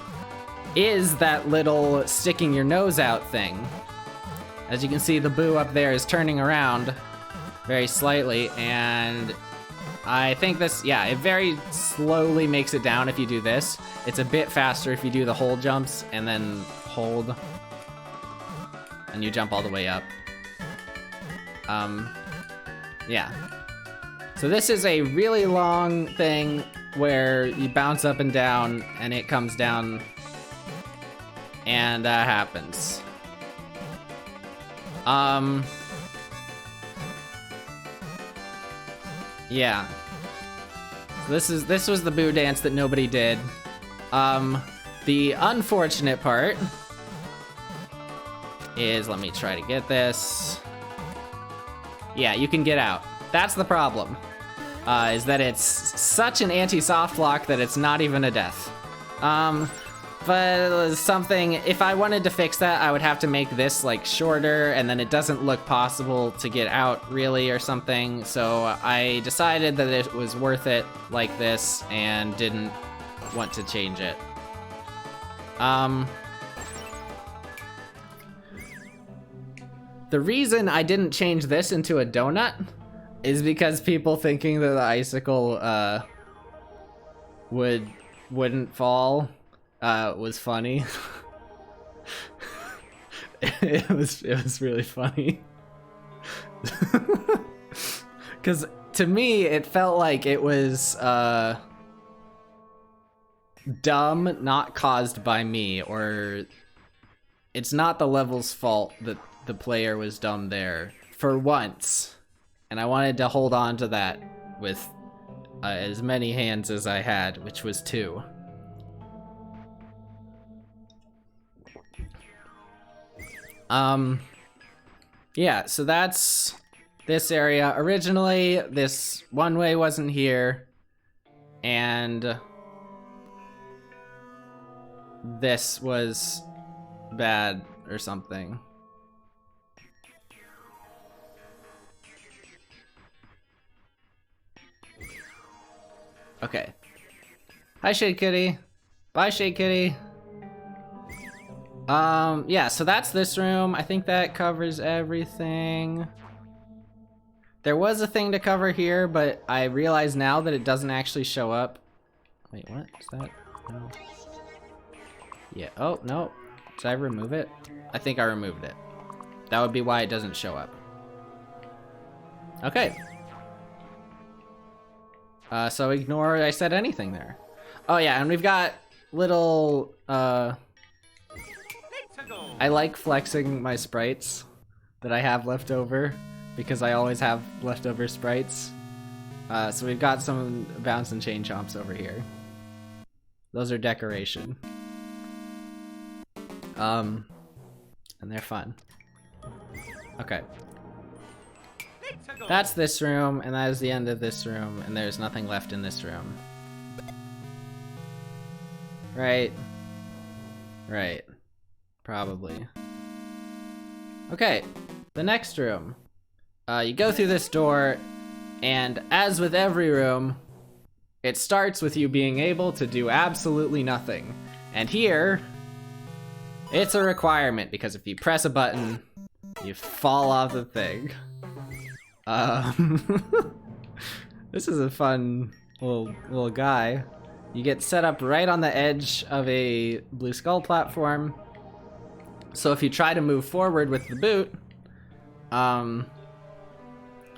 is that little sticking your nose out thing. As you can see, the Boo up there is turning around very slightly, and I think this, yeah, it very slowly makes it down if you do this. It's a bit faster if you do the hold jumps and then hold, and you jump all the way up. Yeah. So this is a really long thing where you bounce up and down, and it comes down, and that happens. Yeah. So this was the Boo Dance that nobody did. The unfortunate part is, let me try to get this. Yeah, you can get out. That's the problem. Is that it's such an anti-soft lock that it's not even a death. But something, if I wanted to fix that, I would have to make this like shorter, and then it doesn't look possible to get out really or something. So I decided that it was worth it like this and didn't want to change it. The reason I didn't change this into a donut is because people thinking that the icicle wouldn't fall was funny. it was really funny. Because to me, it felt like it was dumb, not caused by me, or it's not the level's fault that the player was dumb there for once. And I wanted to hold on to that with as many hands as I had, which was 2. Yeah, so that's this area. Originally, this one-way wasn't here, and this was bad or something. Okay. Hi, Shade Kitty. Bye, Shade Kitty. Yeah, so that's this room. I think that covers everything. There was a thing to cover here, but I realize now that it doesn't actually show up. Wait, what is that? No. Yeah, oh, no. Did I remove it? I think I removed it. That would be why it doesn't show up. Okay. So ignore I said anything there. Oh yeah, and we've got little, I like flexing my sprites that I have left over because I always have leftover sprites. So we've got some bounce and chain chomps over here. Those are decoration. And they're fun. Okay. That's this room, and that is the end of this room, and there's nothing left in this room. Right. Right. Probably. Okay, the next room. You go through this door, and as with every room, it starts with you being able to do absolutely nothing. And here, it's a requirement, because if you press a button, you fall off the thing. This is a fun little guy. You get set up right on the edge of a blue skull platform. So if you try to move forward with the boot,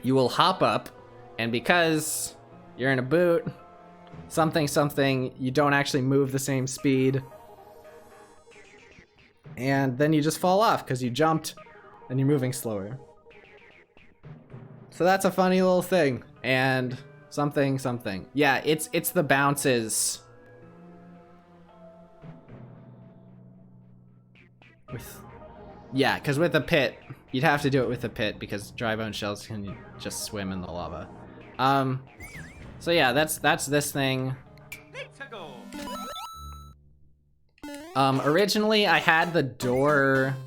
you will hop up, and because you're in a boot, something, you don't actually move the same speed. And then you just fall off because you jumped and you're moving slower. So that's a funny little thing. And something. Yeah, it's the bounces. Yeah, because with a pit, you'd have to do it with a pit because dry bone shells can just swim in the lava. So yeah, that's this thing. Originally I had the door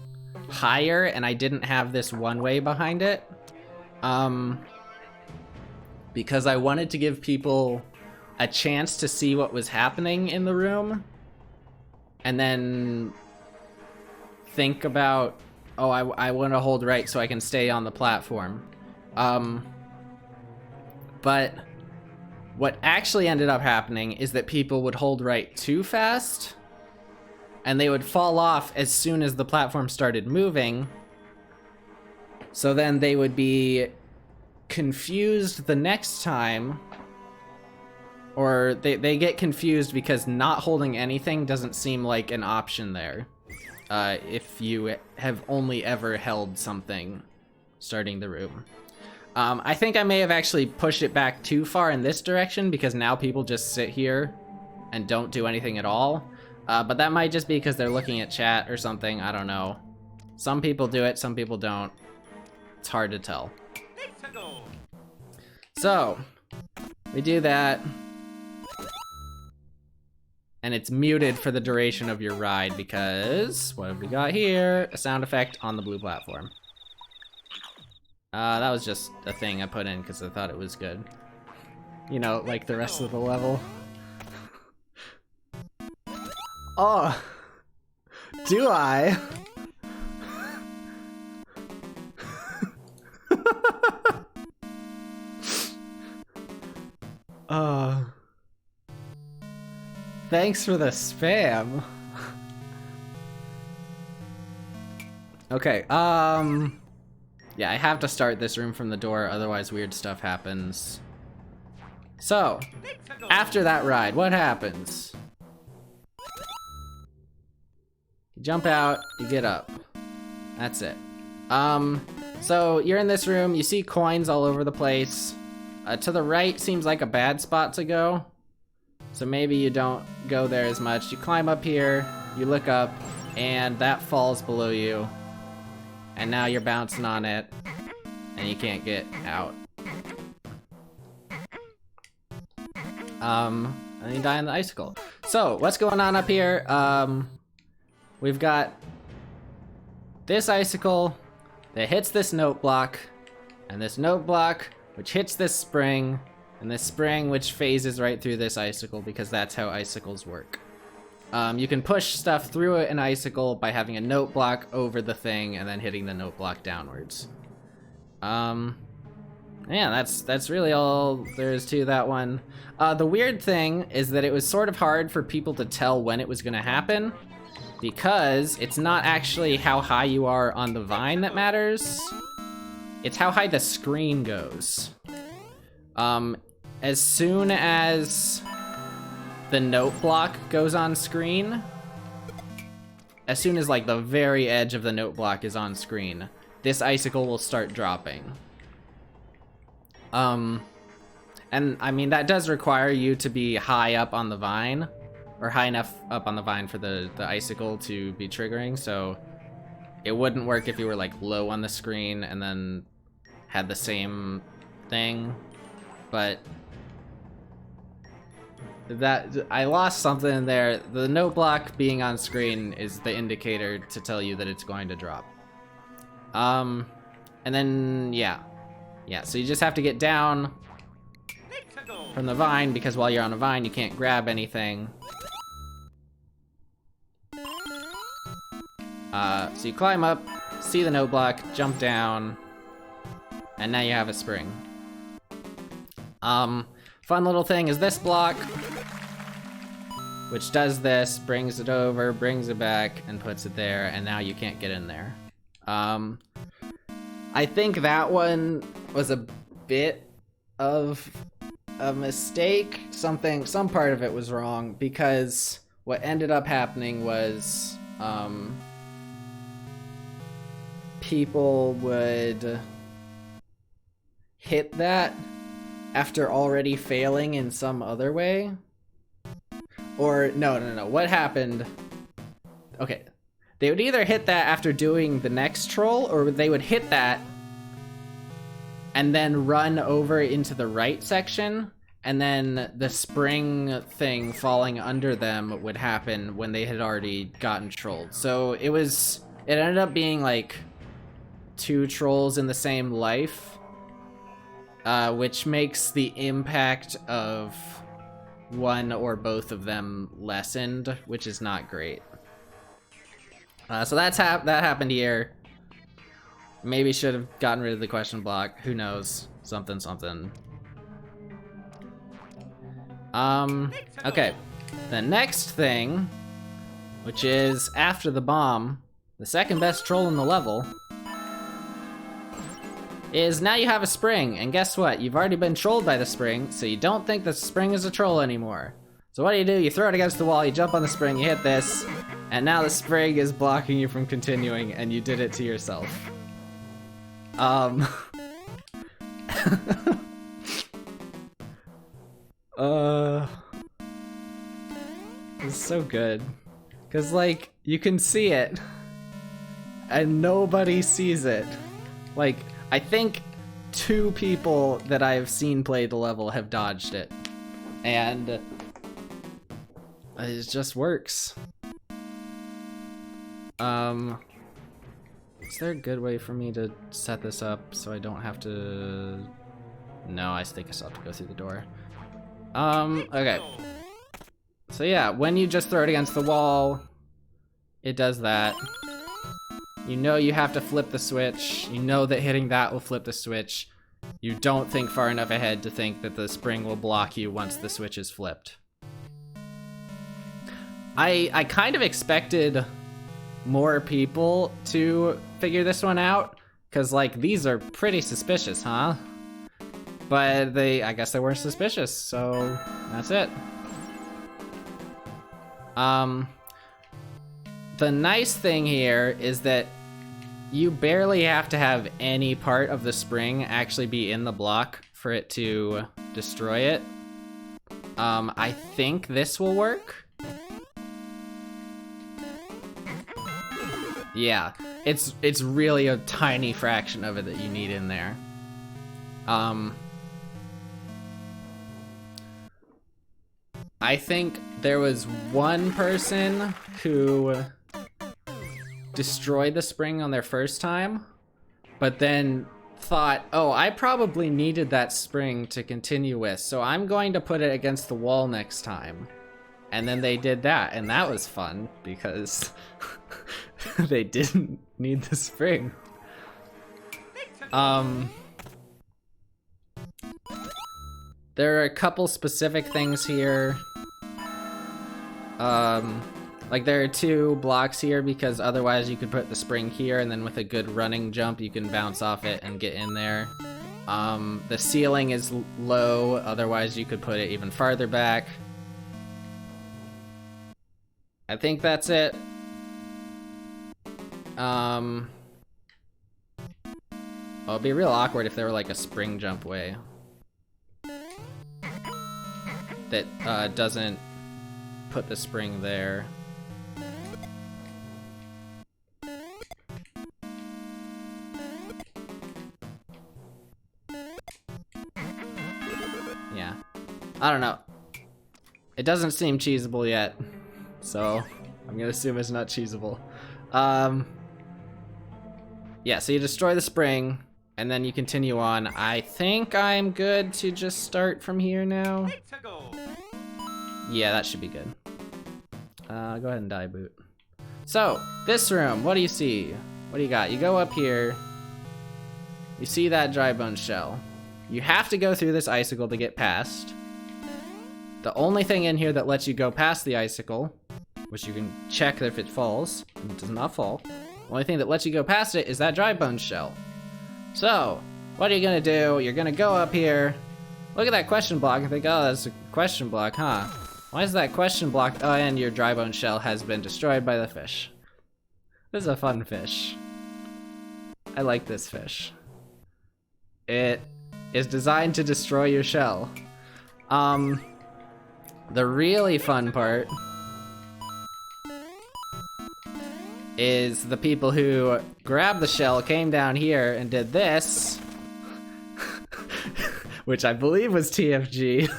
higher and I didn't have this one way behind it. Because I wanted to give people a chance to see what was happening in the room and then think about, oh, I want to hold right so I can stay on the platform. But what actually ended up happening is that people would hold right too fast and they would fall off as soon as the platform started moving. So then they would be confused the next time, or they get confused because not holding anything doesn't seem like an option there. If you have only ever held something starting the room. I think I may have actually pushed it back too far in this direction because now people just sit here and don't do anything at all. But that might just be because they're looking at chat or something, I don't know. Some people do it, some people don't. It's hard to tell. So, we do that. And it's muted for the duration of your ride because, what have we got here? A sound effect on the blue platform. That was just a thing I put in because I thought it was good. You know, like the rest of the level. Oh, do I? Thanks for the spam. Okay, yeah, I have to start this room from the door, otherwise weird stuff happens. So, after that ride, what happens? You jump out, you get up. That's it. So you're in this room, you see coins all over the place. To the right seems like a bad spot to go. So maybe you don't go there as much. You climb up here, you look up, and that falls below you. And now you're bouncing on it, and you can't get out. And you die on the icicle. So, what's going on up here? We've got this icicle that hits this note block, and this note block which hits this spring, and this spring which phases right through this icicle because that's how icicles work. You can push stuff through an icicle by having a note block over the thing and then hitting the note block downwards. Yeah, that's really all there is to that one. The weird thing is that it was sort of hard for people to tell when it was gonna happen, because it's not actually how high you are on the vine that matters. It's how high the screen goes. As soon as the note block goes on screen, as soon as like the very edge of the note block is on screen, this icicle will start dropping. And I mean, that does require you to be high up on the vine, or high enough up on the vine for the icicle to be triggering, so it wouldn't work if you were like low on the screen and then had the same thing. But that, I lost something in there. The note block being on screen is the indicator to tell you that it's going to drop. And then, yeah, so you just have to get down from the vine, because while you're on a vine, you can't grab anything. So you climb up, see the note block, jump down, and now you have a spring. Fun little thing is this block, which does this, brings it over, brings it back, and puts it there, and now you can't get in there. I think that one was a bit of a mistake. Some part of it was wrong, because what ended up happening was, people would hit that after already failing in some other way. Or, no, what happened? Okay. They would either hit that after doing the next troll, or they would hit that and then run over into the right section, and then the spring thing falling under them would happen when they had already gotten trolled. So it ended up being like 2 trolls in the same life, which makes the impact of one or both of them lessened, which is not great. So that happened here. Maybe should have gotten rid of the question block. Who knows? Something. Okay. The next thing, which is after the bomb, the second best troll in the level, is now you have a spring, and guess what? You've already been trolled by the spring, so you don't think the spring is a troll anymore. So what do? You throw it against the wall, you jump on the spring, you hit this, and now the spring is blocking you from continuing, and you did it to yourself. It's so good. 'Cause, like, you can see it, and nobody sees it. Like, I think 2 people that I've seen play the level have dodged it. And it just works. Is there a good way for me to set this up so I don't have to... No, I think I still have to go through the door. Okay. So yeah, when you just throw it against the wall, it does that. You know you have to flip the switch. You know that hitting that will flip the switch. you don't think far enough ahead to think that the spring will block you once the switch is flipped. I kind of expected more people to figure this one out, because, like, these are pretty suspicious, huh? But I guess they weren't suspicious, so that's it. The nice thing here is that you barely have to have any part of the spring actually be in the block for it to destroy it. I think this will work. Yeah, it's really a tiny fraction of it that you need in there. I think there was one person who destroyed the spring on their first time, but then thought, oh, I probably needed that spring to continue with, so I'm going to put it against the wall next time. And then they did that, and that was fun, because they didn't need the spring. There are a couple specific things here. Like there are 2 blocks here because otherwise you could put the spring here and then with a good running jump you can bounce off it and get in there. The ceiling is low, otherwise you could put it even farther back. I think that's it. Well, it'd be real awkward if there were like a spring jump way that doesn't put the spring there. Yeah, I don't know. It doesn't seem cheesable yet, so I'm gonna assume it's not cheesable. Yeah, so you destroy the spring, and then you continue on. I think I'm good to just start from here now. Yeah, that should be good. Go ahead and die boot. So, this room, what do you see? What do you got? You go up here. You see that dry bone shell. You have to go through this icicle to get past. The only thing in here that lets you go past the icicle, which you can check if it falls, and it does not fall. The only thing that lets you go past it is that dry bone shell. So, what are you gonna do? You're gonna go up here, look at that question block and think, oh, that's a question block, huh? Why is that question block? Oh, and your dry bone shell has been destroyed by the fish. This is a fun fish. I like this fish. It is designed to destroy your shell. The really fun part is the people who grabbed the shell, came down here and did this, which I believe was TFG.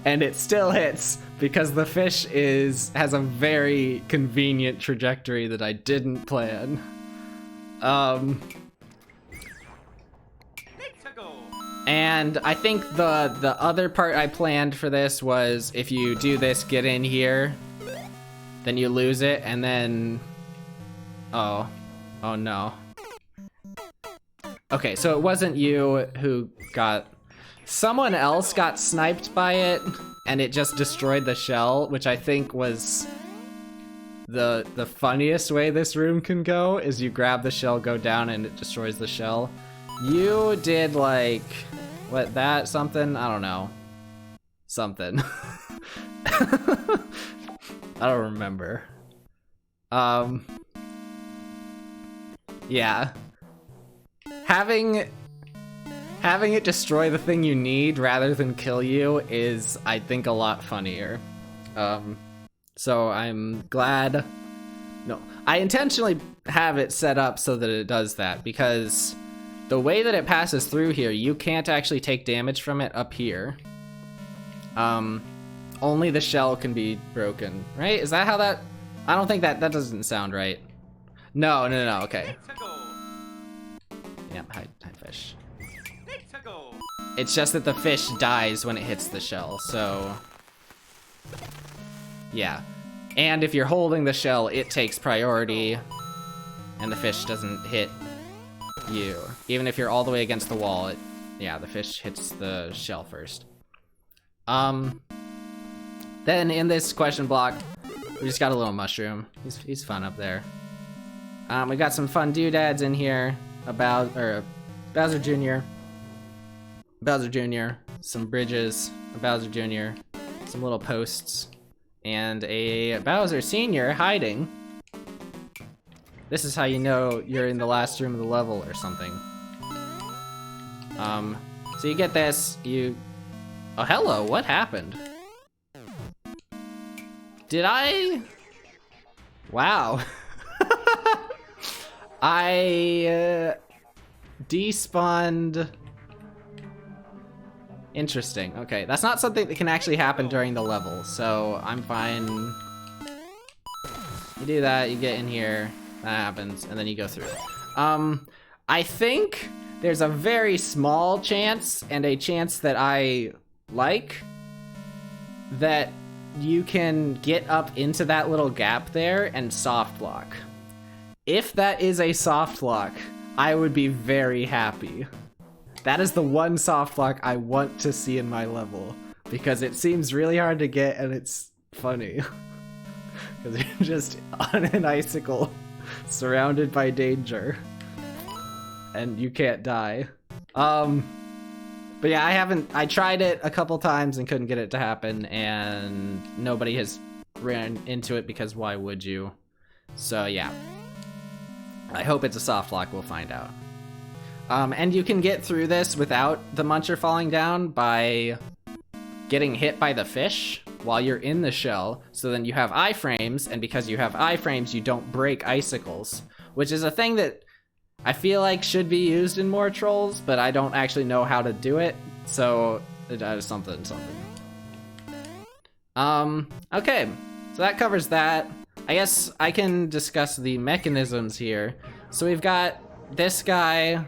And it still hits because the fish has a very convenient trajectory that I didn't plan. And I think the other part I planned for this was if you do this, get in here, then you lose it, and then... Oh no. Okay, so it wasn't you who got... Someone else got sniped by it, and it just destroyed the shell, which I think was the funniest way this room can go, is you grab the shell, go down, and it destroys the shell. You did, like... What, that? Something? I don't know. Something. I don't remember. Yeah. Having it destroy the thing you need rather than kill you is, I think, a lot funnier. So I'm glad... No, I intentionally have it set up so that it does that, because the way that it passes through here, you can't actually take damage from it up here. Only the shell can be broken, right? Is that how that... I don't think that doesn't sound right. No, okay. Yep, hi fish. It's just that the fish dies when it hits the shell, so... Yeah. And if you're holding the shell, it takes priority, and the fish doesn't hit you. Even if you're all the way against the wall, yeah, the fish hits the shell first. Then in this question block, we just got a little mushroom. He's fun up there. We got some fun doodads in here about Bowser Jr., some bridges, a Bowser Jr., some little posts, and a Bowser Sr. hiding. This is how you know you're in the last room of the level or something. So you get this, oh hello, what happened? Did I? Wow. I despawned. Interesting. Okay, that's not something that can actually happen during the level, so I'm fine. You do that, you get in here, that happens, and then you go through. I think there's a very small chance, and a chance that I like, that you can get up into that little gap there and soft lock. If that is a soft lock, I would be very happy. That is the one soft lock I want to see in my level, because it seems really hard to get and it's funny. Because you're just on an icicle, surrounded by danger, and you can't die. But yeah, I tried it a couple times and couldn't get it to happen, and nobody has ran into it because why would you? So yeah. I hope it's a soft lock, we'll find out. And you can get through this without the muncher falling down by getting hit by the fish while you're in the shell, so then you have iframes, and because you have iframes, you don't break icicles, which is a thing that I feel like should be used in more trolls, but I don't actually know how to do it, so something. Okay, so that covers that. I guess I can discuss the mechanisms here. So we've got this guy.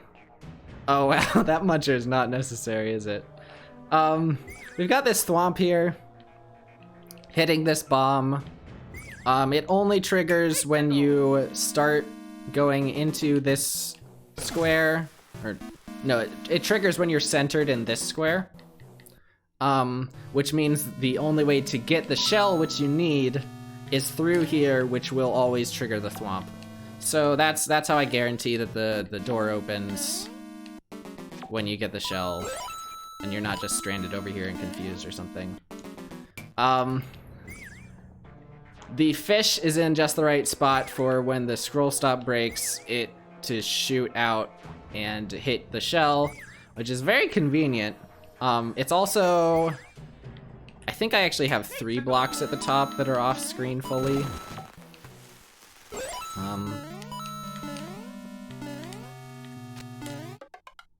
Oh wow, that muncher is not necessary, is it? We've got this Thwomp here, hitting this bomb. It only triggers when you start going into this square, or no, it triggers when you're centered in this square. Which means the only way to get the shell, which you need, is through here, which will always trigger the Thwomp. So that's how I guarantee that the door opens when you get the shell, and you're not just stranded over here and confused or something. The fish is in just the right spot for when the scroll stop breaks it to shoot out and hit the shell, which is very convenient. It's also, I think I actually have 3 blocks at the top that are off screen fully.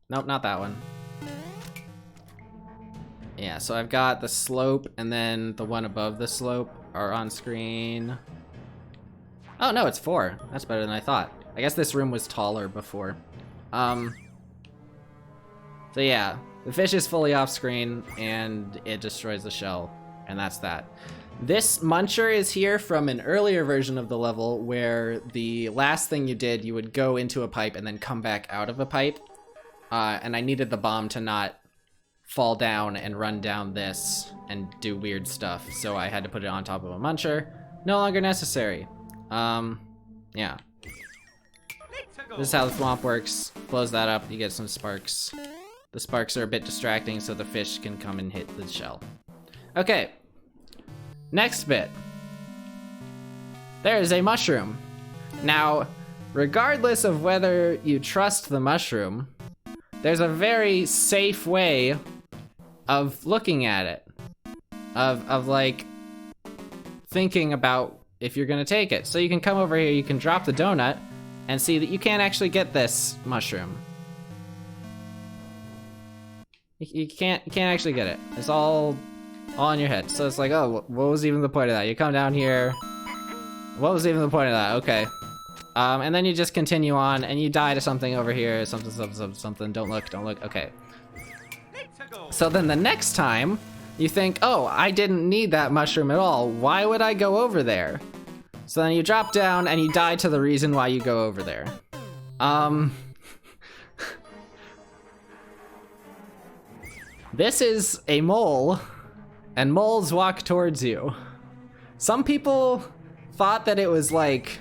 Nope, not that one. Yeah, so I've got the slope and then the one above the slope are on screen. Oh no, it's 4. That's better than I thought. I guess this room was taller before. So yeah, the fish is fully off screen and it destroys the shell, and that's that. This muncher is here from an earlier version of the level where the last thing you did, you would go into a pipe and then come back out of a pipe. And I needed the bomb to not fall down and run down this and do weird stuff, so I had to put it on top of a muncher. No longer necessary. Yeah. This is how the Thwomp works. Blows that up, you get some sparks. The sparks are a bit distracting, so the fish can come and hit the shell. Okay. Next bit. There is a mushroom. Now, regardless of whether you trust the mushroom, there's a very safe way of looking at it. Of like, thinking about if you're gonna take it. So you can come over here, you can drop the donut, and see that you can't actually get this mushroom. You can't actually get it. It's all in your head. So it's like, oh, what was even the point of that? You come down here. What was even the point of that? Okay. And then you just continue on, and you die to something over here. Something. Don't look. Okay. So then the next time, you think, oh, I didn't need that mushroom at all. Why would I go over there? So then you drop down, and you die to the reason why you go over there. This is a mole, and moles walk towards you. Some people thought that it was like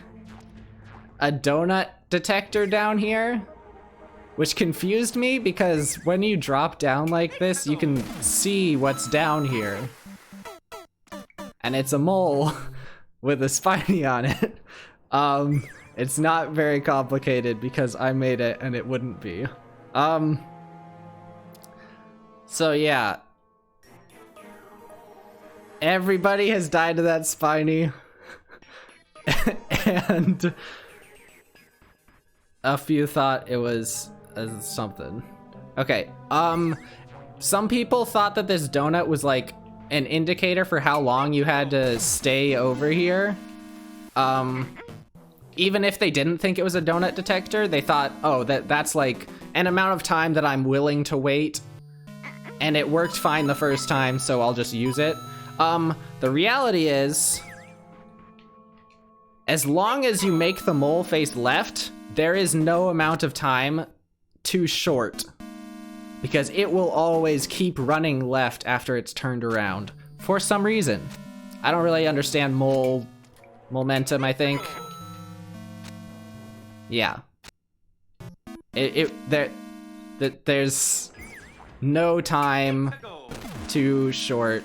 a donut detector down here, which confused me because when you drop down like this, you can see what's down here. And it's a mole with a spiny on it. It's not very complicated because I made it and it wouldn't be. So yeah. Everybody has died to that spiny. And a few thought it was something. Okay, some people thought that this donut was like an indicator for how long you had to stay over here. Even if they didn't think it was a donut detector, they thought, oh, that's like an amount of time that I'm willing to wait. And it worked fine the first time, so I'll just use it. The reality is, as long as you make the mole face left, there is no amount of time too short. Because it will always keep running left after it's turned around. For some reason. I don't really understand mole momentum, I think. Yeah. There's no time too short.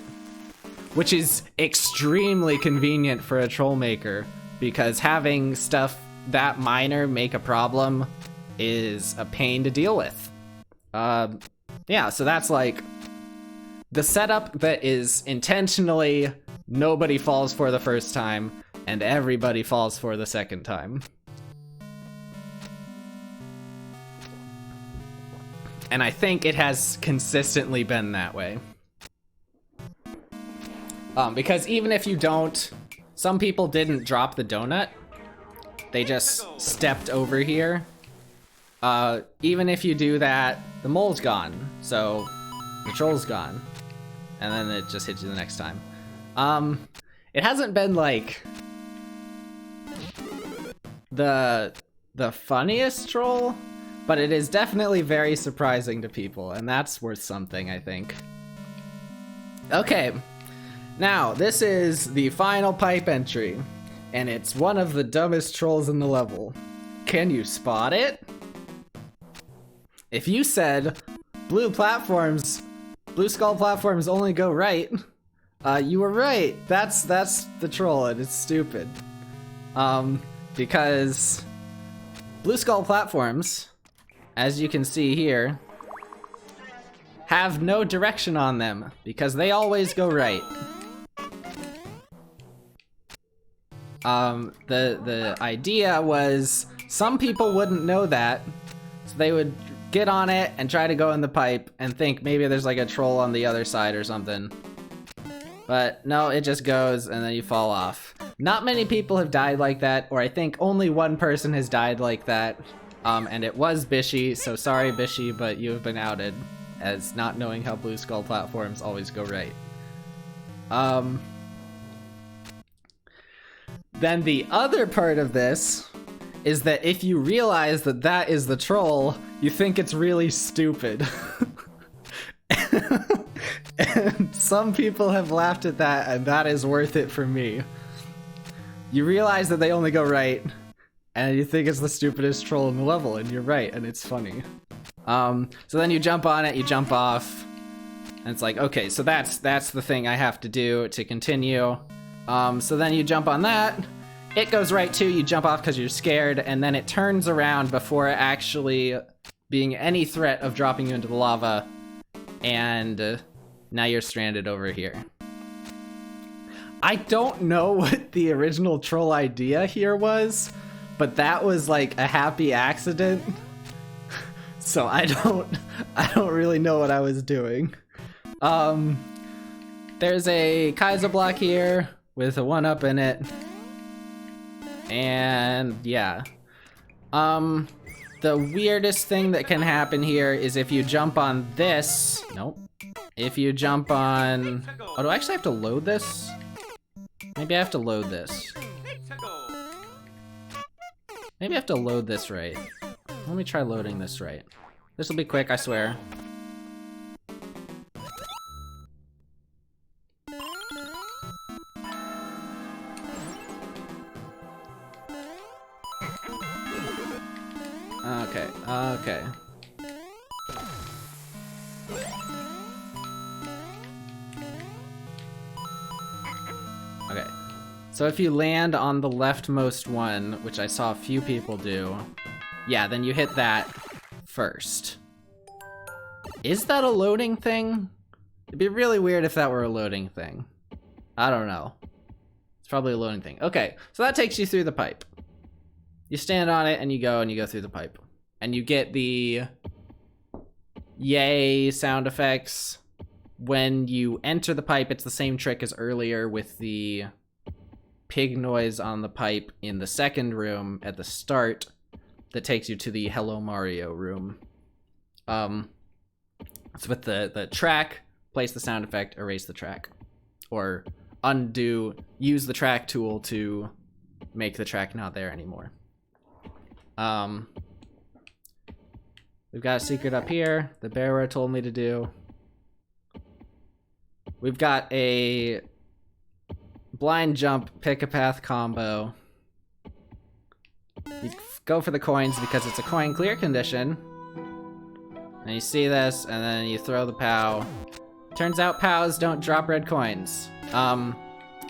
Which is extremely convenient for a troll maker. Because having stuff that minor make a problem is a pain to deal with. Yeah, so that's like the setup that is intentionally nobody falls for the first time and everybody falls for the second time. And I think it has consistently been that way. Because even if you don't, some people didn't drop the donut. They just stepped over here. Even if you do that, the mole's gone, so the troll's gone. And then it just hits you the next time. It hasn't been like the funniest troll, but it is definitely very surprising to people, and that's worth something, I think. Okay, now this is the final pipe entry, and it's one of the dumbest trolls in the level. Can you spot it? If you said blue skull platforms only go right, you were right. That's the troll, and it's stupid. Because blue skull platforms, as you can see here, have no direction on them because they always go right. The idea was some people wouldn't know that, so they would get on it and try to go in the pipe and think maybe there's like a troll on the other side or something. But no, it just goes and then you fall off. Not many people have died like that, or I think only one person has died like that. And it was Bishy, so sorry Bishy, but you have been outed as not knowing how blue skull platforms always go right. Then the other part of this is that if you realize that that is the troll, you think it's really stupid. And some people have laughed at that, and that is worth it for me. You realize that they only go right, and you think it's the stupidest troll in the level, and you're right, and it's funny. So then you jump on it, you jump off, and it's like, okay, so that's the thing I have to do to continue. So then you jump on that, it goes right too, you jump off because you're scared, and then it turns around before actually being any threat of dropping you into the lava, and now you're stranded over here. I don't know what the original troll idea here was, but that was like a happy accident. So I don't really know what I was doing. There's a Kaiser block here with a 1-up in it. And yeah. The weirdest thing that can happen here is if you jump on this. Nope. If you jump on... Oh, do I actually have to load this? Maybe I have to load this. Maybe I have to load this right. Let me try loading this right. This will be quick, I swear. So if you land on the leftmost one, which I saw a few people do, yeah, then you hit that first. Is that a loading thing? It'd be really weird if that were a loading thing. I don't know. It's probably a loading thing. Okay, so that takes you through the pipe. You stand on it and you go through the pipe. And you get the yay sound effects. When you enter the pipe, it's the same trick as earlier with the pig noise on the pipe in the second room at the start that takes you to the Hello Mario room. It's with the track, place the sound effect, erase the track. Or undo, use the track tool to make the track not there anymore. We've got a secret up here, the bearer told me to do. We've got a blind jump, pick a path combo. You go for the coins because it's a coin clear condition. And you see this, and then you throw the POW. Turns out POWs don't drop red coins. And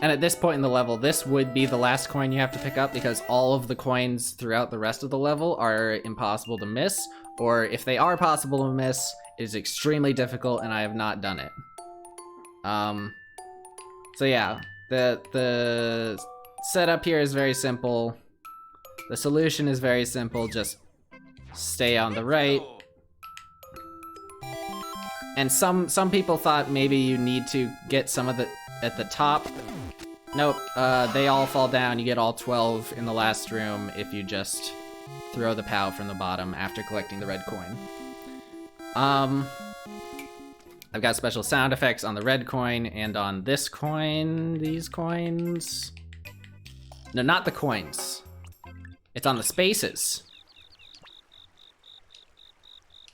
at this point in the level, this would be the last coin you have to pick up because all of the coins throughout the rest of the level are impossible to miss, or if they are possible to miss, it is extremely difficult and I have not done it. So yeah, the setup here is very simple. The solution is very simple, just stay on the right. And some people thought maybe you need to get some of the at the top. Nope, they all fall down. You get all 12 in the last room if you just throw the POW from the bottom after collecting the red coin. I've got special sound effects on the red coin and on this coin, these coins. No, not the coins. It's on the spaces.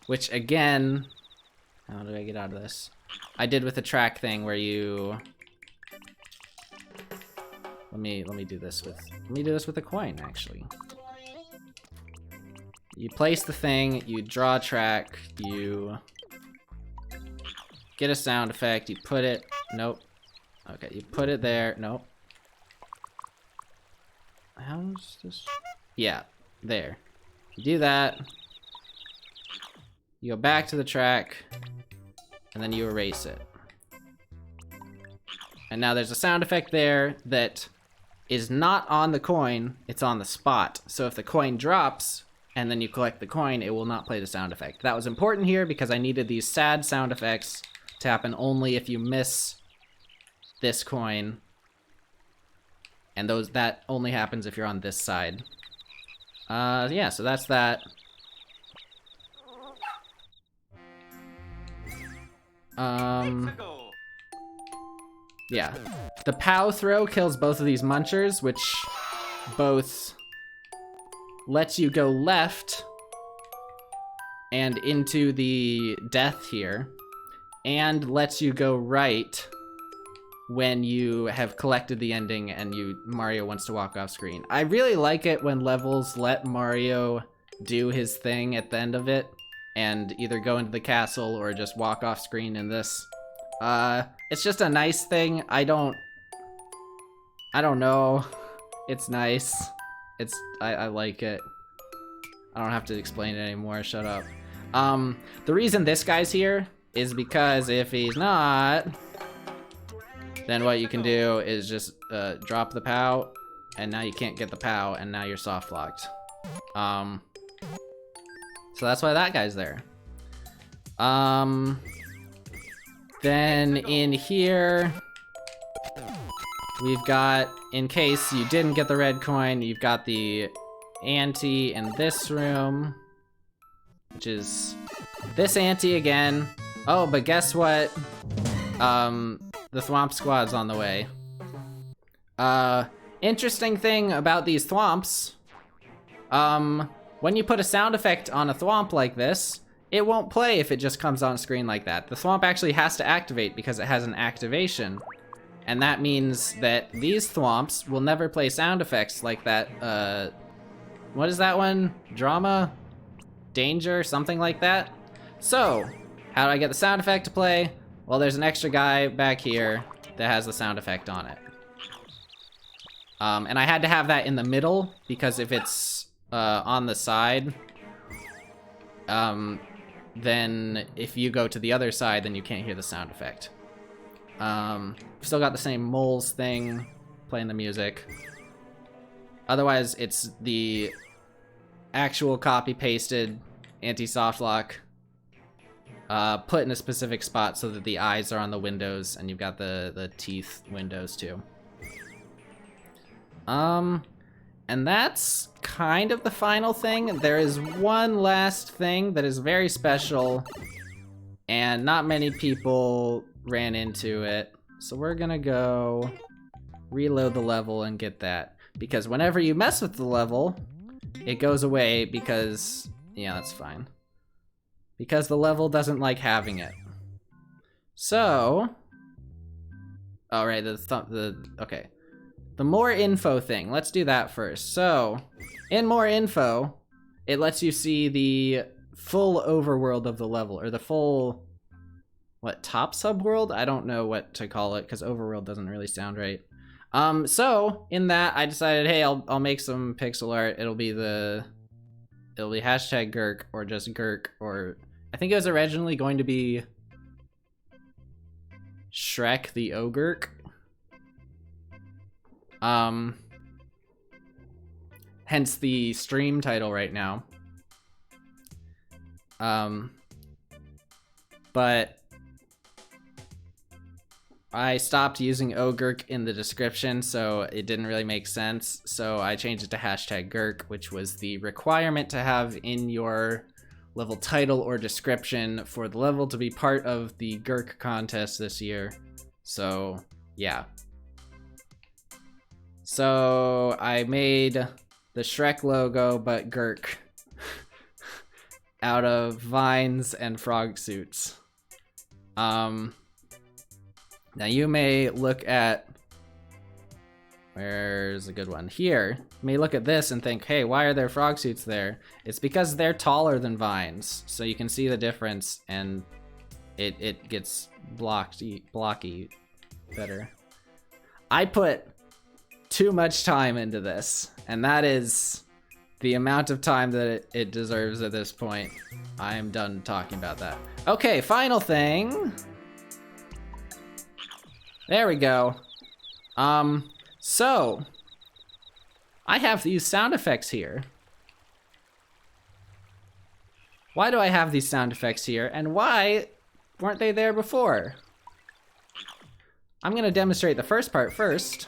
Which again, how do I get out of this? I did with the track thing where you... Let me do this with a coin, actually. You place the thing, you draw a track, you get a sound effect, you put it, nope. Okay, you put it there, nope. How's this? Yeah, there. You do that. You go back to the track, and then you erase it. And now there's a sound effect there that is not on the coin, it's on the spot. So if the coin drops, and then you collect the coin, it will not play the sound effect. That was important here because I needed these sad sound effects to happen only if you miss this coin. And that only happens if you're on this side. Yeah, so that's that. Yeah. The POW throw kills both of these munchers, which both lets you go left and into the death here, and lets you go right when you have collected the ending and Mario wants to walk off screen. I really like it when levels let Mario do his thing at the end of it and either go into the castle or just walk off screen in this. It's just a nice thing. I don't know. It's nice. I like it. I don't have to explain it anymore, shut up. The reason this guy's here is because if he's not, then what you can do is just drop the POW, and now you can't get the POW, and now you're soft locked. So that's why that guy's there. Then in here, we've got, in case you didn't get the red coin, you've got the ante in this room, which is this ante again. Oh, but guess what? The Thwomp Squad's on the way. Interesting thing about these Thwomps, when you put a sound effect on a Thwomp like this, it won't play if it just comes on screen like that. The Thwomp actually has to activate because it has an activation. And that means that these Thwomps will never play sound effects like that, what is that one? Drama? Danger? Something like that? So, how do I get the sound effect to play? Well, there's an extra guy back here that has the sound effect on it. And I had to have that in the middle because if it's on the side, then if you go to the other side, then you can't hear the sound effect. Still got the same moles thing, playing the music. Otherwise, it's the actual copy-pasted anti-softlock put in a specific spot so that the eyes are on the windows and you've got the teeth windows too. And that's kind of the final thing. There is one last thing that is very special and not many people ran into it. So we're gonna go reload the level and get that. Because whenever you mess with the level, it goes away because, yeah, that's fine. Because the level doesn't like having it. So, oh right, okay. The more info thing, let's do that first. So, in more info, it lets you see the full overworld of the level, or the full, what, top subworld? I don't know what to call it, because overworld doesn't really sound right. So, in that, I decided, hey, I'll make some pixel art. It'll be hashtag Gurk, or just Gurk, or I think it was originally going to be Shrek the Ogurk. Hence the stream title right now. But I stopped using Ogurk in the description, so it didn't really make sense. So I changed it to hashtag Gurk, which was the requirement to have in your level title or description for the level to be part of the Gurk contest this year. So, yeah. So I made the Shrek logo, but Gurk, out of vines and frog suits. Now you may look at, where's a good one? Here, you may look at this and think, hey, why are there frog suits there? It's because they're taller than vines, so you can see the difference, and it gets blocky better. I put too much time into this, and that is the amount of time that it deserves at this point. I am done talking about that. Okay, final thing. There we go. So I have these sound effects here. Why do I have these sound effects here, and why weren't they there before? I'm gonna demonstrate the first part first.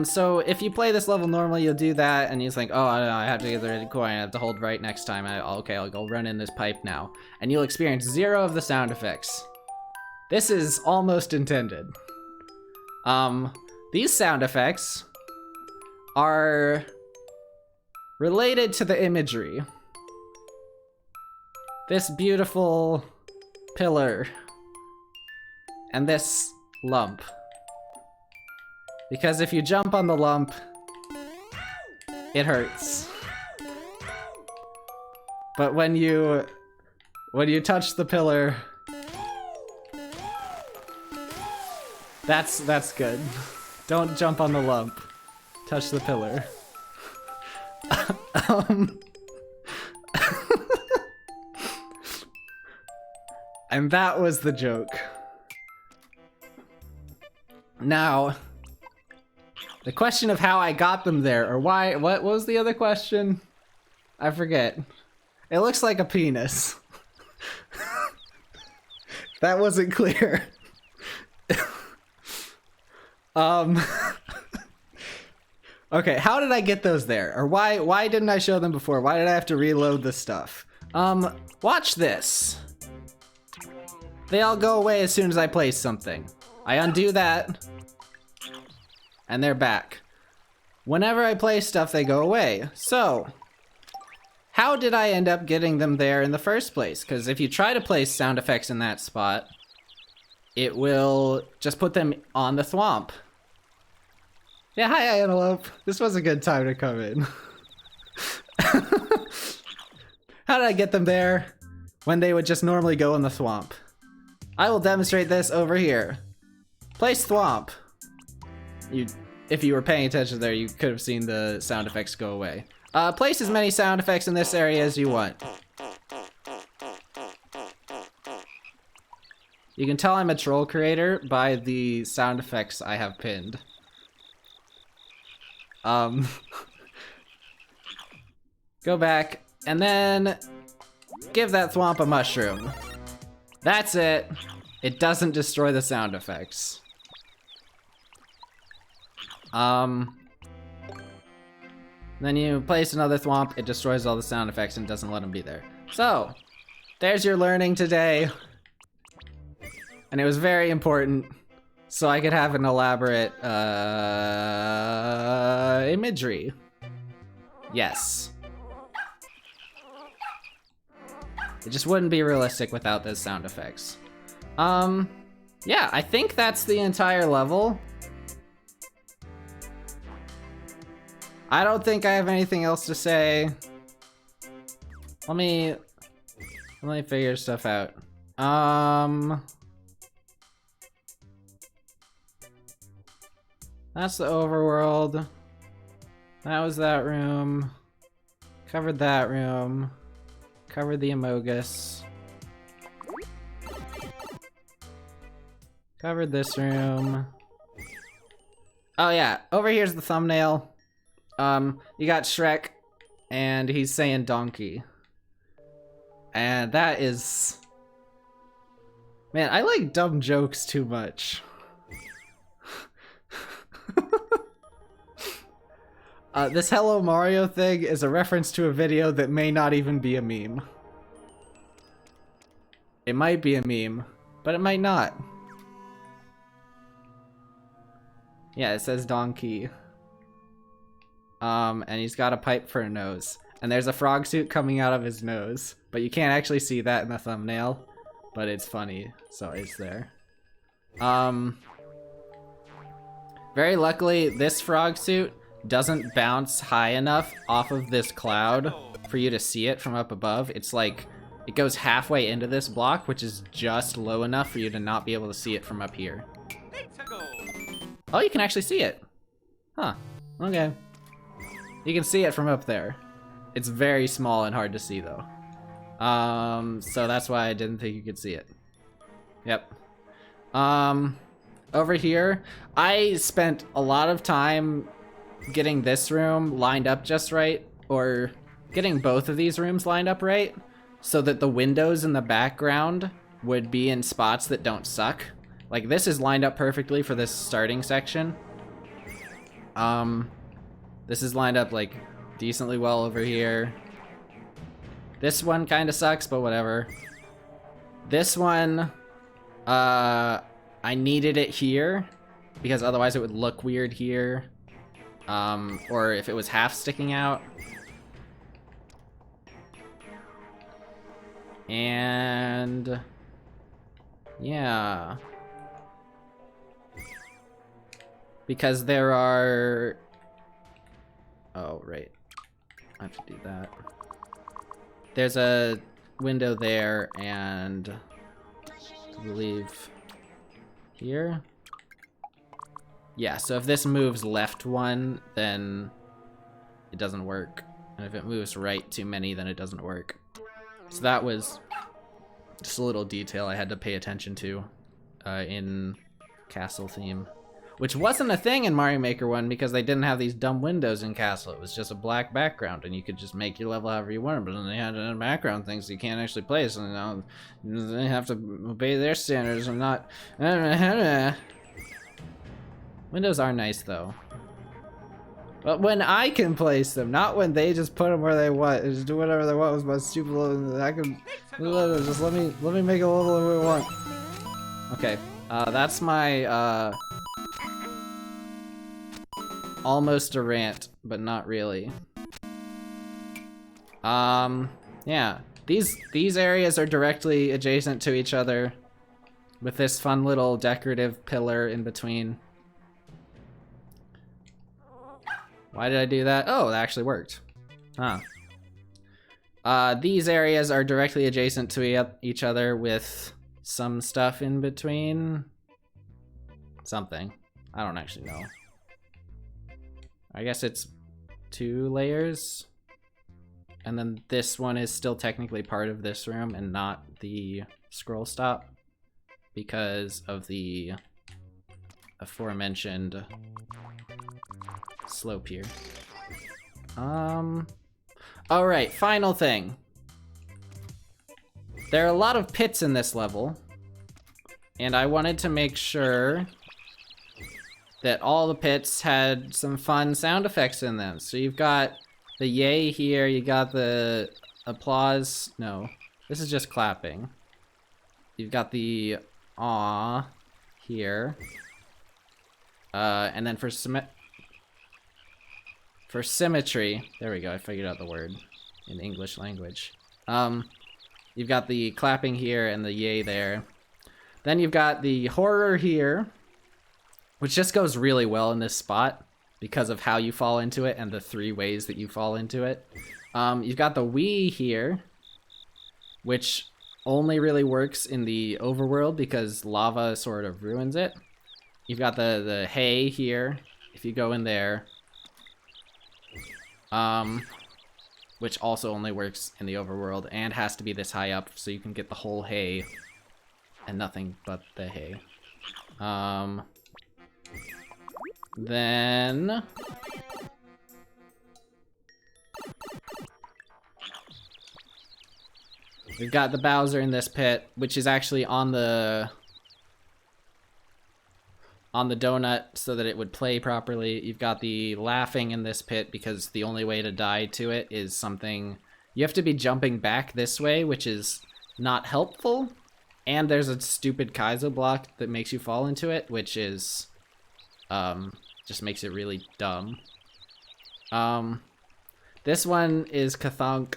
So if you play this level normally, you'll do that, and you think, oh, I have to get the red coin, I have to hold right next time. Okay, I'll go run in this pipe now. And you'll experience 0 of the sound effects. This is almost intended. These sound effects are related to the imagery. This beautiful pillar and this lump. Because if you jump on the lump, it hurts. But when you touch the pillar, that's good. Don't jump on the lump. Touch the pillar. And that was the joke. Now, the question of how I got them there, or why, what was the other question? I forget. It looks like a penis. That wasn't clear. Okay, how did I get those there? Or why didn't I show them before? Why did I have to reload this stuff? Watch this. They all go away as soon as I place something. I undo that, and they're back. Whenever I place stuff, they go away. So, how did I end up getting them there in the first place? Because if you try to place sound effects in that spot, it will just put them on the Thwomp. Yeah, hi Antelope. This was a good time to come in. How did I get them there when they would just normally go in the Thwomp? I will demonstrate this over here. Place Thwomp. If you were paying attention there, you could have seen the sound effects go away. Place as many sound effects in this area as you want. You can tell I'm a troll creator by the sound effects I have pinned. Go back, and then give that Thwomp a mushroom. That's it. It doesn't destroy the sound effects. Then you place another Thwomp, it destroys all the sound effects and doesn't let them be there. So, there's your learning today. And it was very important, so I could have an elaborate, imagery. Yes. It just wouldn't be realistic without those sound effects. Yeah, I think that's the entire level. I don't think I have anything else to say. Let me figure stuff out. That's the overworld. That was that room. Covered that room. Covered the Amogus. Covered this room. Oh yeah, over here's the thumbnail. You got Shrek, and he's saying donkey. And that is... Man, I like dumb jokes too much. This Hello Mario thing is a reference to a video that may not even be a meme. It might be a meme, but it might not. Yeah, it says donkey. And he's got a pipe for a nose. And there's a frog suit coming out of his nose. But you can't actually see that in the thumbnail. But it's funny, so it's there. Very luckily, this frog suit doesn't bounce high enough off of this cloud for you to see it from up above. It's like, it goes halfway into this block, which is just low enough for you to not be able to see it from up here. Oh, you can actually see it. Huh, okay. You can see it from up there. It's very small and hard to see though. So that's why I didn't think you could see it. Yep. Over here, I spent a lot of time getting this room lined up just right, or getting both of these rooms lined up right, so that the windows in the background would be in spots that don't suck. Like this is lined up perfectly for this starting section. This is lined up like decently well over here. This one kind of sucks, but whatever. This one, I needed it here because otherwise it would look weird here. Or if it was half sticking out. And yeah. Because there are... Oh, right. I have to do that. There's a window there and I believe here. Yeah, so if this moves left one, then it doesn't work. And if it moves right too many, then it doesn't work. So that was just a little detail I had to pay attention to in Castle theme. Which wasn't a thing in Mario Maker 1 because they didn't have these dumb windows in Castle. It was just a black background and you could just make your level however you wanted, but then they had background things you can't actually play, so now they have to obey their standards and not... Windows are nice though. But when I can place them, not when they just put them where they want. They just do whatever they want with my stupid little... I can... Just let me make a level the way I want. Okay, that's my, almost a rant, but not really. Yeah. These areas are directly adjacent to each other with this fun little decorative pillar in between. Why did I do that? Oh, that actually worked. Huh. These areas are directly adjacent to each other with some stuff in between. Something. I don't actually know. I guess it's 2 layers. And then this one is still technically part of this room and not the scroll stop because of the aforementioned slope here. Alright, final thing. There are a lot of pits in this level, and I wanted to make sure that all the pits had some fun sound effects in them. So you've got the yay here, you got the applause. No, this is just clapping. You've got the aw here. And then for symmetry, there we go, I figured out the word in English language. You've got the clapping here and the yay there. Then you've got the horror here, which just goes really well in this spot because of how you fall into it and the 3 ways that you fall into it. You've got the wee here, which only really works in the overworld because lava sort of ruins it. You've got the hey here, if you go in there. Which also only works in the overworld and has to be this high up so you can get the whole hay and nothing but the hay. Then we've got the Bowser in this pit, which is actually on the donut so that it would play properly. You've got the laughing in this pit because the only way to die to it is something... You have to be jumping back this way, which is not helpful. And there's a stupid Kaizo block that makes you fall into it, which is... just makes it really dumb. This one is Kathunk.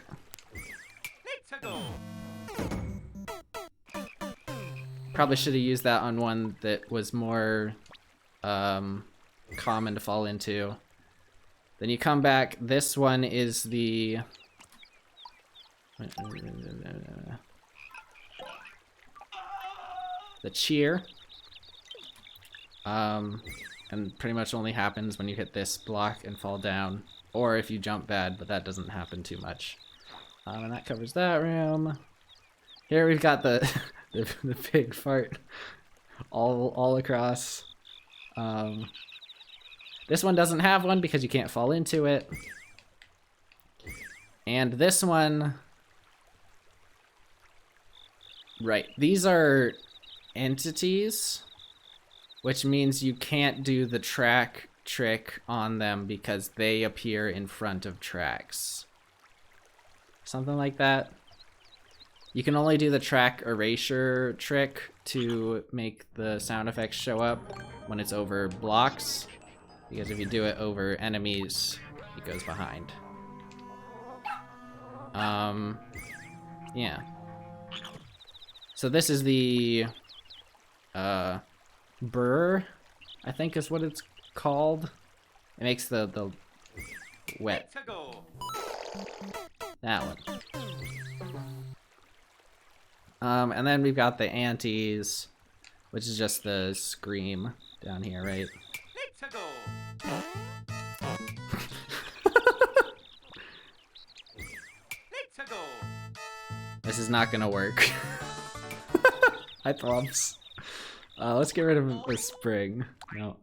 Probably should have used that on one that was more common to fall into. Then you come back. This one is the cheer. And pretty much only happens when you hit this block and fall down, or if you jump bad, but that doesn't happen too much. And that covers that room. Here we've got the the big fart all across. This one doesn't have one because you can't fall into it. And this one... Right, these are entities, which means you can't do the track trick on them because they appear in front of tracks. Something like that. You can only do the track erasure trick to make the sound effects show up when it's over blocks, because if you do it over enemies, it goes behind. Yeah. So this is the burr, I think is what it's called. It makes the wet. That one. And then we've got the antes, which is just the scream down here, right? This is not gonna work. Hi, Thwomps. Let's get rid of the spring. No,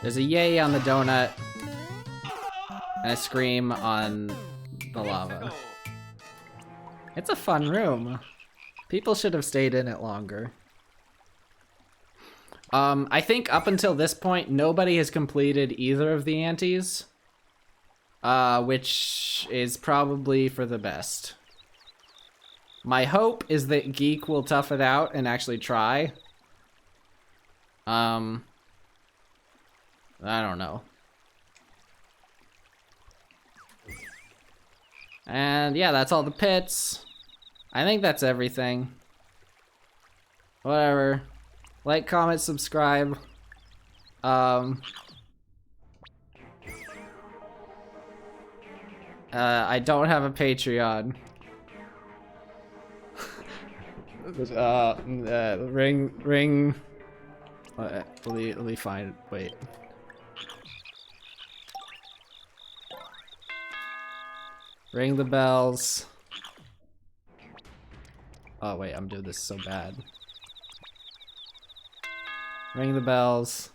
There's a yay on the donut, and a scream on the lava. It's a fun room. People should have stayed in it longer. I think up until this point, nobody has completed either of the antes, which is probably for the best. My hope is that Geek will tough it out and actually try. I don't know. And yeah, that's all the pits. I think that's everything. Whatever. Like, comment, subscribe. I don't have a Patreon. Ring. Let me find. Wait. Ring the bells. Oh wait, I'm doing this so bad. Ring the bells.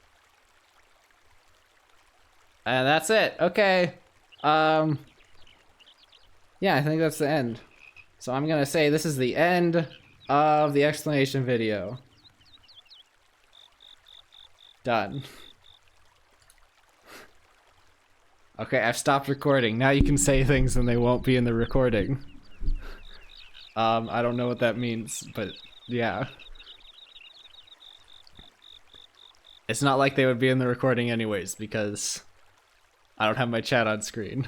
And that's it. Okay. Yeah, I think that's the end. So I'm gonna say this is the end of the explanation video. Done. Okay, I've stopped recording. Now you can say things and they won't be in the recording. I don't know what that means, but yeah. It's not like they would be in the recording anyways, because I don't have my chat on screen.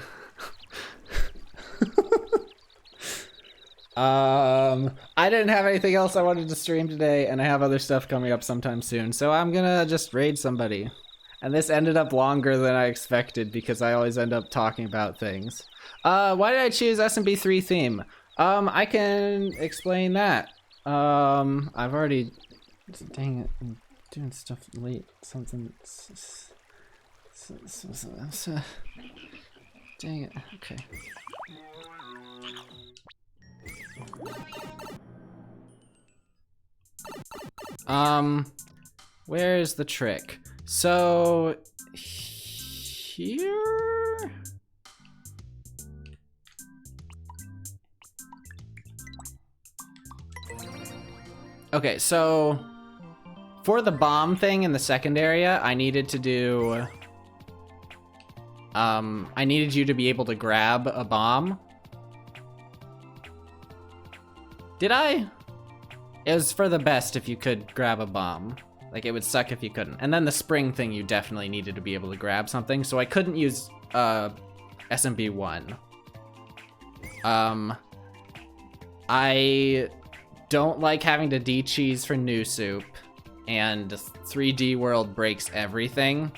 I didn't have anything else I wanted to stream today, and I have other stuff coming up sometime soon, so I'm gonna just raid somebody. And this ended up longer than I expected because I always end up talking about things. Why did I choose SMB3 theme? I can explain that. I've already... Dang it, I'm doing stuff late. Something... Dang it, okay. Where's the trick? So... Here? Okay, so... For the bomb thing in the second area, I needed to do... I needed you to be able to grab a bomb. Did I? It was for the best if you could grab a bomb. Like, it would suck if you couldn't. And then the spring thing, you definitely needed to be able to grab something, so I couldn't use, SMB1. I don't like having to de-cheese for New Soup, and 3D World breaks everything,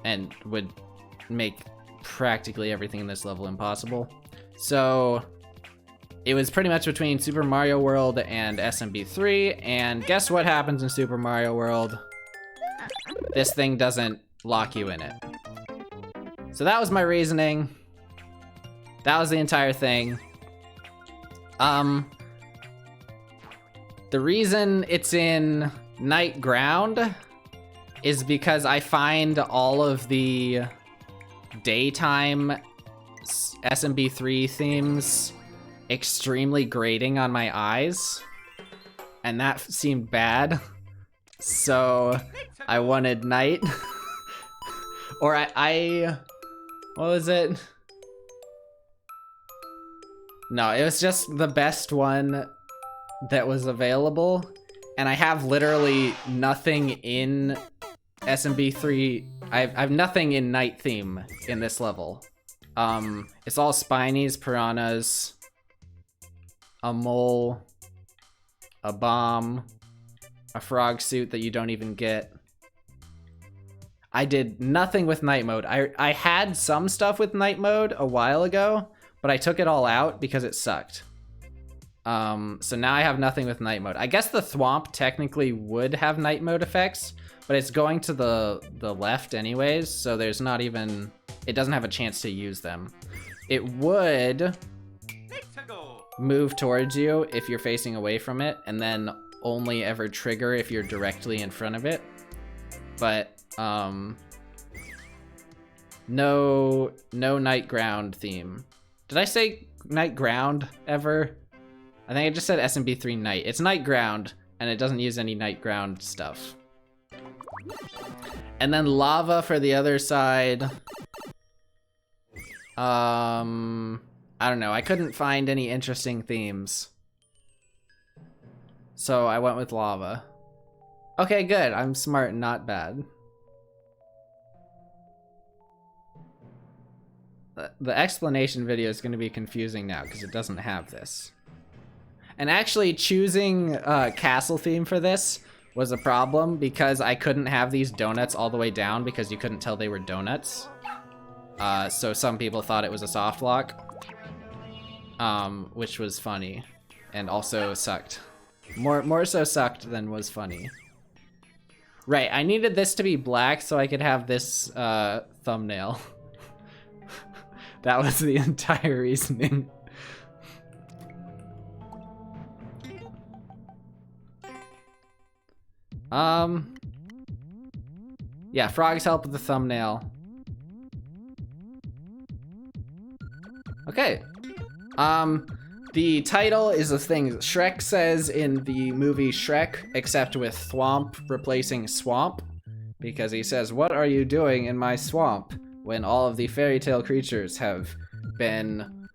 and would make practically everything in this level impossible. So... It was pretty much between Super Mario World and SMB3, and guess what happens in Super Mario World? This thing doesn't lock you in it. So that was my reasoning. That was the entire thing. The reason it's in Night Ground is because I find all of the daytime SMB3 themes extremely grating on my eyes, and that seemed bad, so I wanted night. Or I what was it? No, it was just the best one that was available, and I have literally nothing in SMB3. I have nothing in night theme in this level. It's all spinies, piranhas, a mole, a bomb, a frog suit that you don't even get. I did nothing with night mode. I had some stuff with night mode a while ago, but I took it all out because it sucked. So now I have nothing with night mode. I guess the Thwomp technically would have night mode effects, but it's going to the left anyways, so there's not even... It doesn't have a chance to use them. It would move towards you if you're facing away from it, and then only ever trigger if you're directly in front of it. But no night ground theme. Did I say night ground ever? I think I just said SMB3 night. It's night ground, and it doesn't use any night ground stuff. And then lava for the other side. I don't know, I couldn't find any interesting themes. So I went with lava. Okay, good, I'm smart and not bad. The explanation video is gonna be confusing now because it doesn't have this. And actually choosing castle theme for this was a problem because I couldn't have these donuts all the way down because you couldn't tell they were donuts. So some people thought it was a soft lock. which was funny, and also sucked. More so sucked than was funny. Right, I needed this to be black so I could have this thumbnail. That was the entire reasoning. Yeah, frogs help with the thumbnail. Okay. The title is the thing Shrek says in the movie Shrek, except with Thwomp replacing Swamp. Because he says, "What are you doing in my swamp?" when all of the fairy tale creatures have been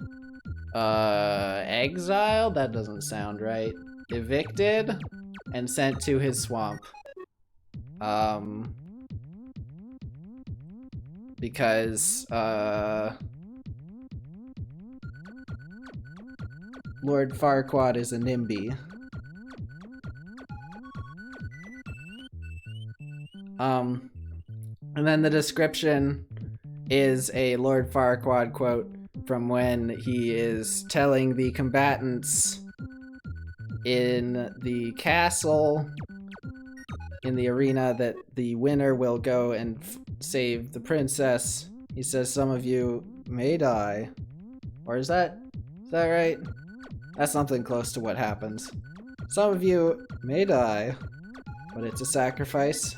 exiled? That doesn't sound right. Evicted and sent to his swamp. Because Lord Farquaad is a NIMBY. And then the description is a Lord Farquaad quote from when he is telling the combatants in the castle, in the arena, that the winner will go and save the princess. He says, "Some of you may die." Or is that right? That's something close to what happens. "Some of you may die, but it's a sacrifice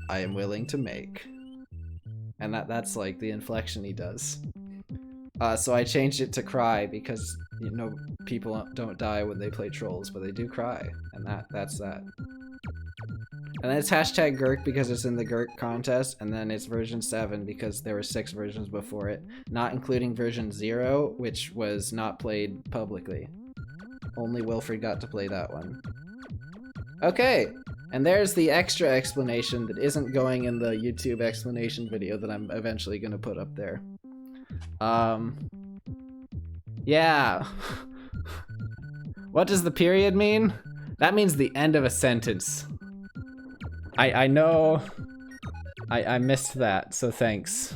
I am willing to make." And that's like the inflection he does. So I changed it to cry because, you know, people don't die when they play trolls, but they do cry. And that's that. And then it's hashtag Gurk because it's in the Gurk contest, and then it's version 7 because there were 6 versions before it, not including version 0, which was not played publicly. Only Wilfred got to play that one. Okay, and there's the extra explanation that isn't going in the YouTube explanation video that I'm eventually gonna put up there. Yeah. What does the period mean? That means the end of a sentence. I know I missed that, so thanks.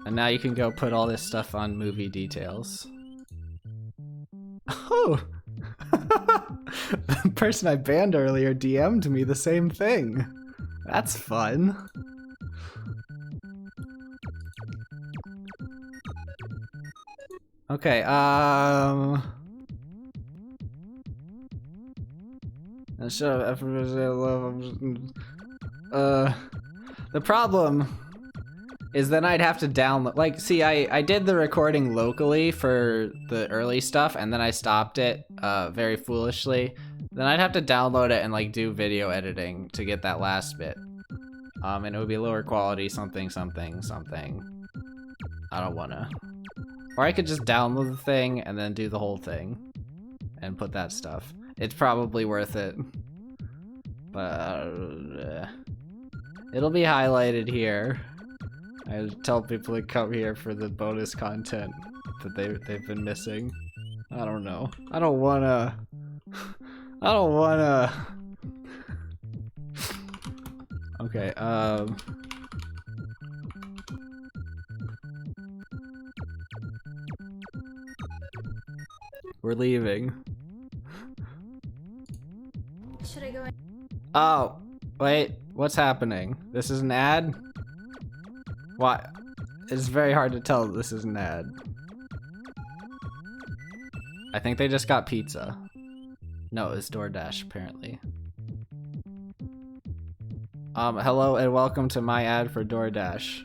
And now you can go put all this stuff on movie details. Oh! The person I banned earlier DM'd me the same thing. That's fun. Okay, the problem is then I'd have to download, like, see, I did the recording locally for the early stuff, and then I stopped it, very foolishly. Then I'd have to download it and, like, do video editing to get that last bit. And it would be lower quality, something. I don't wanna. Or I could just download the thing and then do the whole thing and put that stuff. It's probably worth it. But it'll be highlighted here. I tell people to come here for the bonus content that they've been missing. I don't know. I don't wanna. Okay, we're leaving. Should I go in? Oh, wait, what's happening? This is an ad? What? It's very hard to tell that this is an ad. I think they just got pizza. No, it's DoorDash, apparently. Hello and welcome to my ad for DoorDash.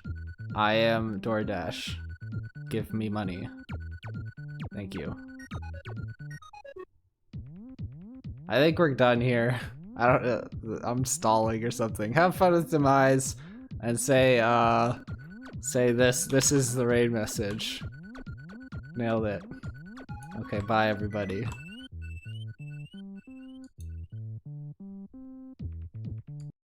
I am DoorDash. Give me money. Thank you. I think we're done here. I'm stalling or something. Have fun with Demise and say this is the raid message. Nailed it. Okay, bye everybody.